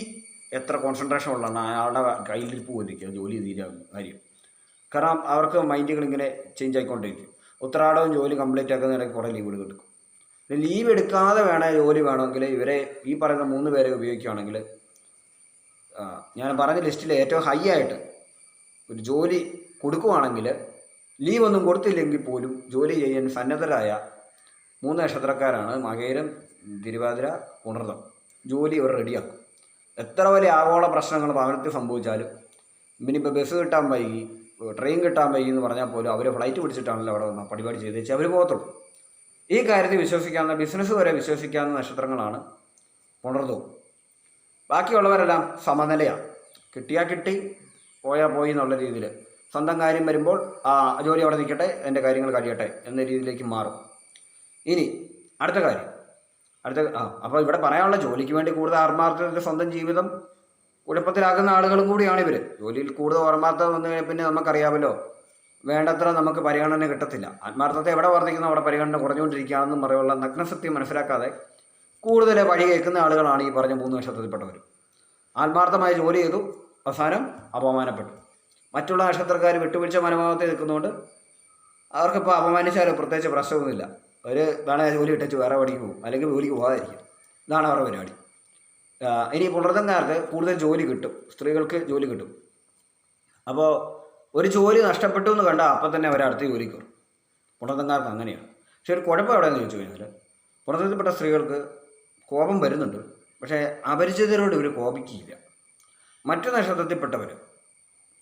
എത്ര കോൺസെൻട്രേഷൻ ഉള്ളതാണ് അയാളുടെ കയ്യിലിരിപ്പ് പോലിരിക്കുക ജോലി തീരാകുന്ന കാര്യം. കാരണം അവർക്ക് മൈൻഡുകൾ ഇങ്ങനെ ചേഞ്ച് ആയിക്കൊണ്ടിരിക്കും. ഉത്രാടവും ജോലി കംപ്ലീറ്റ് ആക്കുന്നതിനിടയ്ക്ക് കുറേ ലീവ് എടുക്കും. ലീവ് എടുക്കാതെ ജോലി വേണമെങ്കിൽ ഇവരെ ഈ പറയുന്ന 3 പേരെ ഉപയോഗിക്കുകയാണെങ്കിൽ ഞാൻ പറഞ്ഞ ലിസ്റ്റിൽ ഏറ്റവും ഹൈ ആയിട്ട് ഒരു ജോലി കൊടുക്കുവാണെങ്കിൽ ലീവ് ഒന്നും കൊടുത്തില്ലെങ്കിൽ പോലും ജോലി ചെയ്യാൻ സന്നദ്ധരായ 3 നക്ഷത്രക്കാരാണ് മകയിരം, തിരുവാതിര, പുണർതം. ജോലി ഇവർ റെഡിയാക്കും. എത്ര വലിയ ആഗോള പ്രശ്നങ്ങൾ ഭവനത്തിൽ സംഭവിച്ചാലും ഇനിയിപ്പോൾ ബസ് കിട്ടാൻ വൈകി, ട്രെയിൻ കിട്ടാൻ വൈകി എന്ന് പറഞ്ഞാൽ പോലും അവർ ഫ്ലൈറ്റ് പിടിച്ചിട്ടാണല്ലോ അവിടെ വന്ന് പരിപാടി ചെയ്ത് വെച്ചാൽ അവർ പോകത്തുള്ളൂ. ഈ കാര്യത്തിൽ വിശ്വസിക്കാവുന്ന ബിസിനസ് വരെ വിശ്വസിക്കാവുന്ന നക്ഷത്രങ്ങളാണ് പുണർതവും. ബാക്കിയുള്ളവരെല്ലാം സമനിലയാണ്. കിട്ടിയാൽ കിട്ടി, പോയാൽ പോയി എന്നുള്ള രീതിയിൽ സ്വന്തം കാര്യം വരുമ്പോൾ ജോലി അവിടെ നിൽക്കട്ടെ, എൻ്റെ കാര്യങ്ങൾ കഴിയട്ടെ എന്ന രീതിയിലേക്ക് മാറും. ഇനി അടുത്ത കാര്യം അപ്പോൾ ഇവിടെ പറയാനുള്ള ജോലിക്ക് വേണ്ടി കൂടുതൽ ആത്മാർത്ഥതയുടെ സ്വന്തം ജീവിതം കുഴപ്പത്തിലാക്കുന്ന ആളുകളും കൂടിയാണ് ഇവർ. ജോലിയിൽ കൂടുതൽ ആത്മാർത്ഥത വന്നു കഴിഞ്ഞാൽ പിന്നെ നമുക്കറിയാമല്ലോ, വേണ്ടത്ര നമുക്ക് പരിഗണന കിട്ടത്തില്ല. ആത്മാർത്ഥത എവിടെ വർദ്ധിക്കുന്നോ അവിടെ പരിഗണന കുറഞ്ഞുകൊണ്ടിരിക്കുകയാണെന്നും പറയുള്ള നഗ്നസത്യം മനസ്സിലാക്കാതെ കൂടുതൽ വഴി കേൾക്കുന്ന ആളുകളാണ് ഈ പറഞ്ഞ 3 നക്ഷത്രത്തിൽപ്പെട്ടവർ. ആത്മാർത്ഥമായി ജോലി ചെയ്തു, അവസാനം അപമാനപ്പെട്ടു. മറ്റുള്ള നക്ഷത്രക്കാർ വിട്ടുവീഴ്ച മനോഭാവത്തിൽ നിൽക്കുന്നതുകൊണ്ട് അവർക്കിപ്പോൾ അപമാനിച്ചാലും പ്രത്യേകിച്ച് പ്രശ്നമൊന്നുമില്ല. അവർ വേണമെങ്കിൽ ജോലി ഇട്ടിച്ച് വേറെ പണിക്ക് പോകും, അല്ലെങ്കിൽ ജോലിക്ക് പോകാതിരിക്കും. ഇതാണ് അവരുടെ പരിപാടി. ഇനി പുണർതംകാർക്ക് കൂടുതൽ ജോലി കിട്ടും, സ്ത്രീകൾക്ക് ജോലി കിട്ടും. അപ്പോൾ ഒരു ജോലി നഷ്ടപ്പെട്ടു എന്ന് കണ്ടാൽ അപ്പം തന്നെ അവർ അടുത്ത ജോലിക്ക് വരും. പുണർതംകാർക്ക് അങ്ങനെയാണ്. പക്ഷേ ഒരു കുഴപ്പം എവിടെയെന്ന് ചോദിച്ചു കഴിഞ്ഞാൽ പുണർത്തത്തിൽപ്പെട്ട സ്ത്രീകൾക്ക് കോപം വരുന്നുണ്ട്, പക്ഷേ അപരിചിതരോട് ഇവർ കോപിക്കില്ല. മറ്റു നക്ഷത്രത്തിൽപ്പെട്ടവർ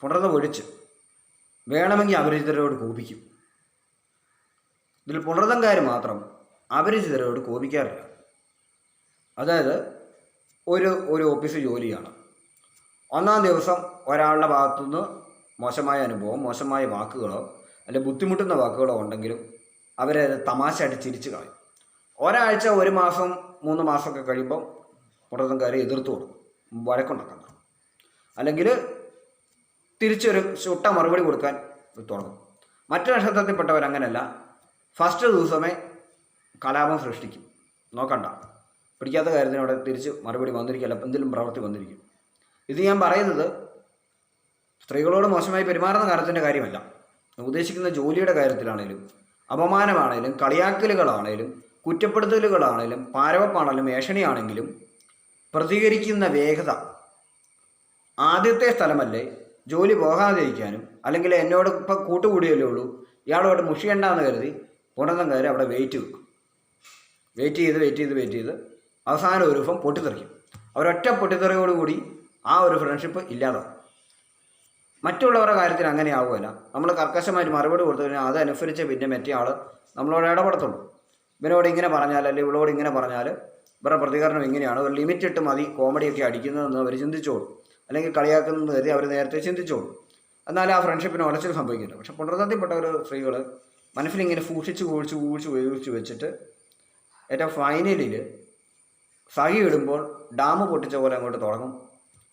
പുണർത്തം ഒഴിച്ച് വേണമെങ്കിൽ അപരിചിതരോട് കോപിക്കും. ഇതിൽ പുണർതംകാർ മാത്രം അപരിചിതരോട് കോപിക്കാറില്ല. അതായത് ഒരു ഓഫീസ് ജോലിയാണ്. 1-ാം ദിവസം ഒരാളുടെ ഭാഗത്തുനിന്ന് മോശമായ അനുഭവം, മോശമായ വാക്കുകളോ അല്ലെങ്കിൽ ബുദ്ധിമുട്ടുന്ന വാക്കുകളോ ഉണ്ടെങ്കിലും അവരെ തമാശ അടിച്ചിരിച്ച് കളയും. ഒരാഴ്ച, 1 മാസം, 3 മാസമൊക്കെ കഴിയുമ്പം പുണർതംകാരെ എതിർത്ത് കൊടുക്കും, വഴക്കുണ്ടാക്കാൻ തുടങ്ങും. അല്ലെങ്കിൽ തിരിച്ചൊരു ചുട്ട മറുപടി കൊടുക്കാൻ തുടങ്ങും. മറ്റു നക്ഷത്രത്തിൽപ്പെട്ടവരങ്ങനെയല്ല. ഫസ്റ്റ് ദിവസമേ കലാപം സൃഷ്ടിക്കും. നോക്കണ്ട, പിടിക്കാത്ത കാര്യത്തിന് അവിടെ തിരിച്ച് മറുപടി വന്നിരിക്കില്ല, എന്തെങ്കിലും പ്രവൃത്തി വന്നിരിക്കും. ഇത് ഞാൻ പറയുന്നത് സ്ത്രീകളോട് മോശമായി പെരുമാറുന്ന കാര്യത്തിൻ്റെ കാര്യമല്ല. ഉദ്ദേശിക്കുന്ന ജോലിയുടെ കാര്യത്തിലാണേലും അപമാനമാണേലും കളിയാക്കലുകളാണേലും കുറ്റപ്പെടുത്തലുകളാണേലും പാരവപ്പാണേലും ഏഷണിയാണെങ്കിലും പ്രതികരിക്കുന്ന വേഗത. ആദ്യത്തെ സ്ഥലമല്ലേ, ജോലി പോകാതിരിക്കാനും അല്ലെങ്കിൽ എന്നോട് ഇപ്പം കൂട്ടുകൂടിയല്ലേ ഉള്ളൂ, ഇയാളോട് മുഷിയണ്ടെന്ന് കരുതി പുണർതംകാർ അവിടെ വെയിറ്റ് വെക്കും. വെയിറ്റ് ചെയ്ത് അവസാനം ഒരു ദിവസം പൊട്ടിത്തെറിക്കും. അവരൊറ്റ പൊട്ടിത്തെറിയോടുകൂടി ആ ഒരു ഫ്രണ്ട്ഷിപ്പ് ഇല്ലാതാവും. മറ്റുള്ളവരുടെ കാര്യത്തിൽ അങ്ങനെ ആവുകയില്ല. നമ്മൾ കർക്കശമായിട്ട് മറുപടി കൊടുത്തു കഴിഞ്ഞാൽ അതനുസരിച്ച് പിന്നെ മറ്റേ ആൾ നമ്മളോട് ഇടപെടത്തുള്ളൂ. ഇവനോട് ഇങ്ങനെ പറഞ്ഞാൽ അല്ലെങ്കിൽ ഇവളോട് ഇങ്ങനെ പറഞ്ഞാൽ ഇവരുടെ പ്രതികരണം ഇങ്ങനെയാണ്, ഒരു ലിമിറ്റ് ഇട്ട് മതി കോമഡിയൊക്കെ അടിക്കുന്നതെന്ന് അവർ ചിന്തിച്ചോളൂ, അല്ലെങ്കിൽ കളിയാക്കുന്നതെന്ന് കരുതി അവർ നേരത്തെ ചിന്തിച്ചോളൂ. എന്നാലും ആ ഫ്രണ്ട്ഷിപ്പിന് ഉടച്ചിൽ സംഭവിക്കില്ല. പക്ഷെ പുണർത്തത്തിൽപ്പെട്ട ഒരു സ്ത്രീകൾ മനസ്സിലിങ്ങനെ ഊഴിച്ച് വെച്ചിട്ട് ഏറ്റവും ഫൈനലിൽ സഹി ഇടുമ്പോൾ ഡാം പൊട്ടിച്ച പോലെ അങ്ങോട്ട് തുടങ്ങും.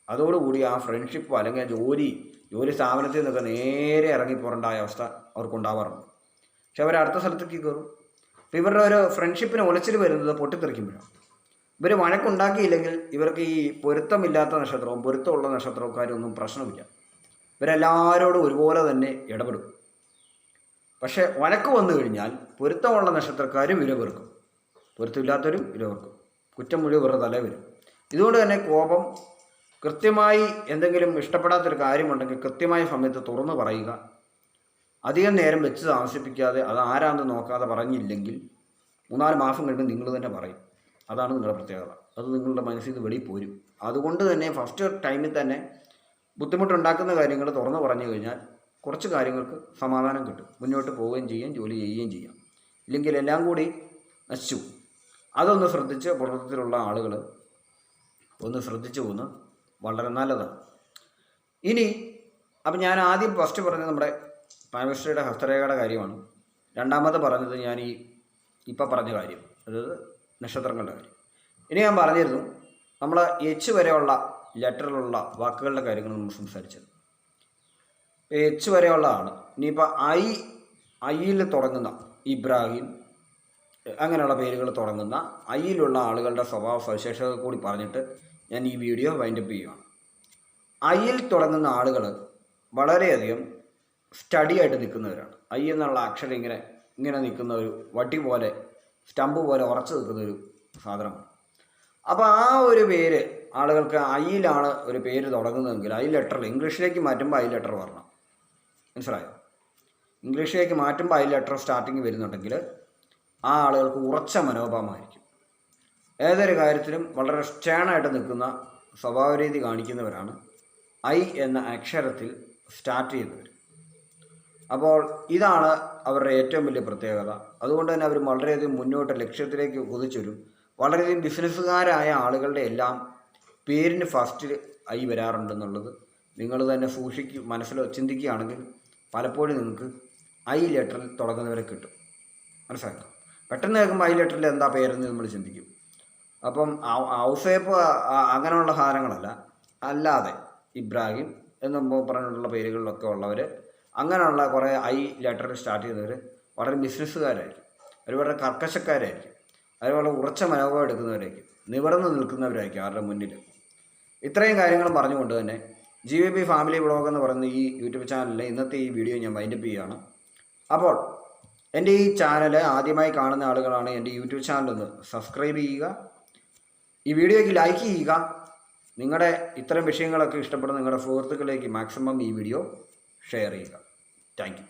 അതോടുകൂടി ആ ഫ്രണ്ട്ഷിപ്പ് അല്ലെങ്കിൽ ജോലി സ്ഥാപനത്തിൽ നിന്നൊക്കെ നേരെ ഇറങ്ങിപ്പോരേണ്ടായ അവസ്ഥ അവർക്കുണ്ടാവാറുണ്ട്. പക്ഷെ അവർ അടുത്ത സ്ഥലത്തേക്ക് കയറും. അപ്പോൾ ഇവരുടെ ഒരു ഫ്രണ്ട്ഷിപ്പിന് ഉലച്ചിൽ വരുന്നത് പൊട്ടിത്തെറിക്കുമ്പോഴാണ്. ഇവർ വഴക്കുണ്ടാക്കിയില്ലെങ്കിൽ ഇവർക്ക് ഈ പൊരുത്തമില്ലാത്ത നക്ഷത്രവും പൊരുത്തമുള്ള നക്ഷത്രക്കാരൊന്നും പ്രശ്നമില്ല. ഇവരെല്ലാവരോടും ഒരുപോലെ തന്നെ ഇടപെടും. പക്ഷേ വഴക്ക് വന്നു കഴിഞ്ഞാൽ പൊരുത്തമുള്ള നക്ഷത്രക്കാരും വില വെറുക്കും, പൊരുത്തമില്ലാത്തവരും വില വെറുക്കും. കുറ്റം മുഴുവൻ ഇവരുടെ തലേ വരും. ഇതുകൊണ്ട് തന്നെ കോപം കൃത്യമായി എന്തെങ്കിലും ഇഷ്ടപ്പെടാത്തൊരു കാര്യമുണ്ടെങ്കിൽ കൃത്യമായ സമയത്ത് തുറന്നു പറയുക. അധികം നേരം വെച്ച് താമസിപ്പിക്കാതെ അത് ആരാന്ന് നോക്കാതെ പറഞ്ഞില്ലെങ്കിൽ 3-4 മാസം കഴിയുമ്പോൾ നിങ്ങൾ തന്നെ പറയും. അതാണ് നിങ്ങളുടെ പ്രത്യേകത. അത് നിങ്ങളുടെ മനസ്സിൽ നിന്ന് വെളിയിൽ പോരും. അതുകൊണ്ട് തന്നെ ഫസ്റ്റ് ടൈമിൽ തന്നെ ബുദ്ധിമുട്ടുണ്ടാക്കുന്ന കാര്യങ്ങൾ തുറന്നു പറഞ്ഞു കഴിഞ്ഞാൽ കുറച്ച് കാര്യങ്ങൾക്ക് സമാധാനം കിട്ടും. മുന്നോട്ട് പോവുകയും ചെയ്യാം, ജോലി ചെയ്യുകയും ചെയ്യാം. ഇല്ലെങ്കിൽ എല്ലാം കൂടി നശിച്ചു. അതൊന്ന് ശ്രദ്ധിച്ച് പുറത്തിലുള്ള ആളുകൾ ഒന്ന് ശ്രദ്ധിച്ചു പോകുന്നത് വളരെ നല്ലതാണ്. ഇനി അപ്പം ഞാൻ ആദ്യം ഫസ്റ്റ് പറഞ്ഞത് നമ്മുടെ പാമിസ്ട്രിയുടെ ഹസ്തരേഖയുടെ കാര്യമാണ്. രണ്ടാമത് പറഞ്ഞത് ഞാൻ ഇപ്പം പറഞ്ഞ കാര്യം, അതായത് നക്ഷത്രങ്ങളുടെ കാര്യം. ഇനി ഞാൻ പറഞ്ഞിരുന്നു നമ്മൾ എച്ച് വരെയുള്ള ലെറ്ററിലുള്ള വാക്കുകളുടെ കാര്യങ്ങൾ നമ്മൾ സംസാരിച്ചത്. എച്ച് വരെയുള്ളതാണ്. ഇനിയിപ്പോൾ ഐയിൽ തുടങ്ങുന്ന ഇബ്രാഹിം അങ്ങനെയുള്ള പേരുകൾ തുടങ്ങുന്ന ഐയിലുള്ള ആളുകളുടെ സ്വഭാവ സവിശേഷത കൂടി പറഞ്ഞിട്ട് ഞാൻ ഈ വീഡിയോ വൈൻഡപ്പ് ചെയ്യുകയാണ്. ഐയിൽ തുടങ്ങുന്ന ആളുകൾ വളരെയധികം സ്റ്റഡി ആയിട്ട് നിൽക്കുന്നവരാണ്. ഐ എന്നുള്ള അക്ഷരം ഇങ്ങനെ നിൽക്കുന്ന ഒരു വടി പോലെ, സ്റ്റമ്പ് പോലെ ഉറച്ചു നിൽക്കുന്ന ഒരു സാധനമാണ്. അപ്പോൾ ആ ഒരു പേര് ആളുകൾക്ക് ഐയിലാണ് ഒരു പേര് തുടങ്ങുന്നതെങ്കിൽ ഐ ലെറ്ററിൽ ഇംഗ്ലീഷിലേക്ക് മാറ്റുമ്പോൾ ഐ ലെറ്റർ വരണം. മനസ്സിലായോ? ഇംഗ്ലീഷിലേക്ക് മാറ്റുമ്പോൾ ഐ ലെറ്റർ സ്റ്റാർട്ടിങ് വരുന്നുണ്ടെങ്കിൽ ആ ആളുകൾക്ക് ഉറച്ച മനോഭാവമായിരിക്കും. ഏതൊരു കാര്യത്തിലും വളരെ സ്റ്റേണായിട്ട് നിൽക്കുന്ന സ്വഭാവരീതി കാണിക്കുന്നവരാണ് ഐ എന്ന അക്ഷരത്തിൽ സ്റ്റാർട്ട് ചെയ്യുന്നവർ. അപ്പോൾ ഇതാണ് അവരുടെ ഏറ്റവും വലിയ പ്രത്യേകത. അതുകൊണ്ട് തന്നെ അവർ വളരെയധികം മുന്നോട്ട് ലക്ഷ്യത്തിലേക്ക് കുതിച്ചൊരു വളരെയധികം ബിസിനസ്സുകാരായ ആളുകളുടെ എല്ലാം പേരിന് ഫസ്റ്റിൽ ഐ വരാറുണ്ടെന്നുള്ളത് നിങ്ങൾ തന്നെ മനസ്സിൽ ചിന്തിക്കുകയാണെങ്കിൽ പലപ്പോഴും നിങ്ങൾക്ക് ഐ ലെറ്ററിൽ തുടങ്ങുന്നവരെ കിട്ടും. മനസ്സിലാക്കാം. പെട്ടെന്ന് കേൾക്കുമ്പോൾ ഐ ലെറ്ററിൽ എന്താ പേരെന്ന് നമ്മൾ ചിന്തിക്കും. അപ്പം ഔസേപ്പ് അങ്ങനെയുള്ള സാധനങ്ങളല്ല, അല്ലാതെ ഇബ്രാഹിം എന്ന് പറഞ്ഞിട്ടുള്ള പേരുകളിലൊക്കെ ഉള്ളവർ, അങ്ങനെയുള്ള കുറേ ഐ ലെറ്ററിൽ സ്റ്റാർട്ട് ചെയ്യുന്നവർ വളരെ ബിസിനസ്സുകാരായിരിക്കും. അവർ വളരെ കർക്കശക്കാരായിരിക്കും. അവർ വളരെ ഉറച്ച മനോഭാവം എടുക്കുന്നവരായിരിക്കും. നിവർന്ന് നിൽക്കുന്നവരായിരിക്കും അവരുടെ മുന്നിൽ. ഇത്രയും കാര്യങ്ങളും പറഞ്ഞുകൊണ്ട് തന്നെ GVB ഫാമിലി വ്ളോഗ് എന്ന് പറയുന്ന ഈ യൂട്യൂബ് ചാനലിലെ ഇന്നത്തെ ഈ വീഡിയോ ഞാൻ വൈൻഡപ്പ് ചെയ്യുകയാണ്. അപ്പോൾ എൻ്റെ ഈ ചാനൽ ആദ്യമായി കാണുന്ന ആളുകളാണ് എൻ്റെ യൂട്യൂബ് ചാനലൊന്ന് സബ്സ്ക്രൈബ് ചെയ്യുക, ഈ വീഡിയോയ്ക്ക് ലൈക്ക് ചെയ്യുക. നിങ്ങളുടെ ഇത്തരം വിഷയങ്ങളൊക്കെ ഇഷ്ടപ്പെടുന്ന നിങ്ങളുടെ സുഹൃത്തുക്കളിലേക്ക് മാക്സിമം ഈ വീഡിയോ ഷെയർ ചെയ്യുക. Thank you.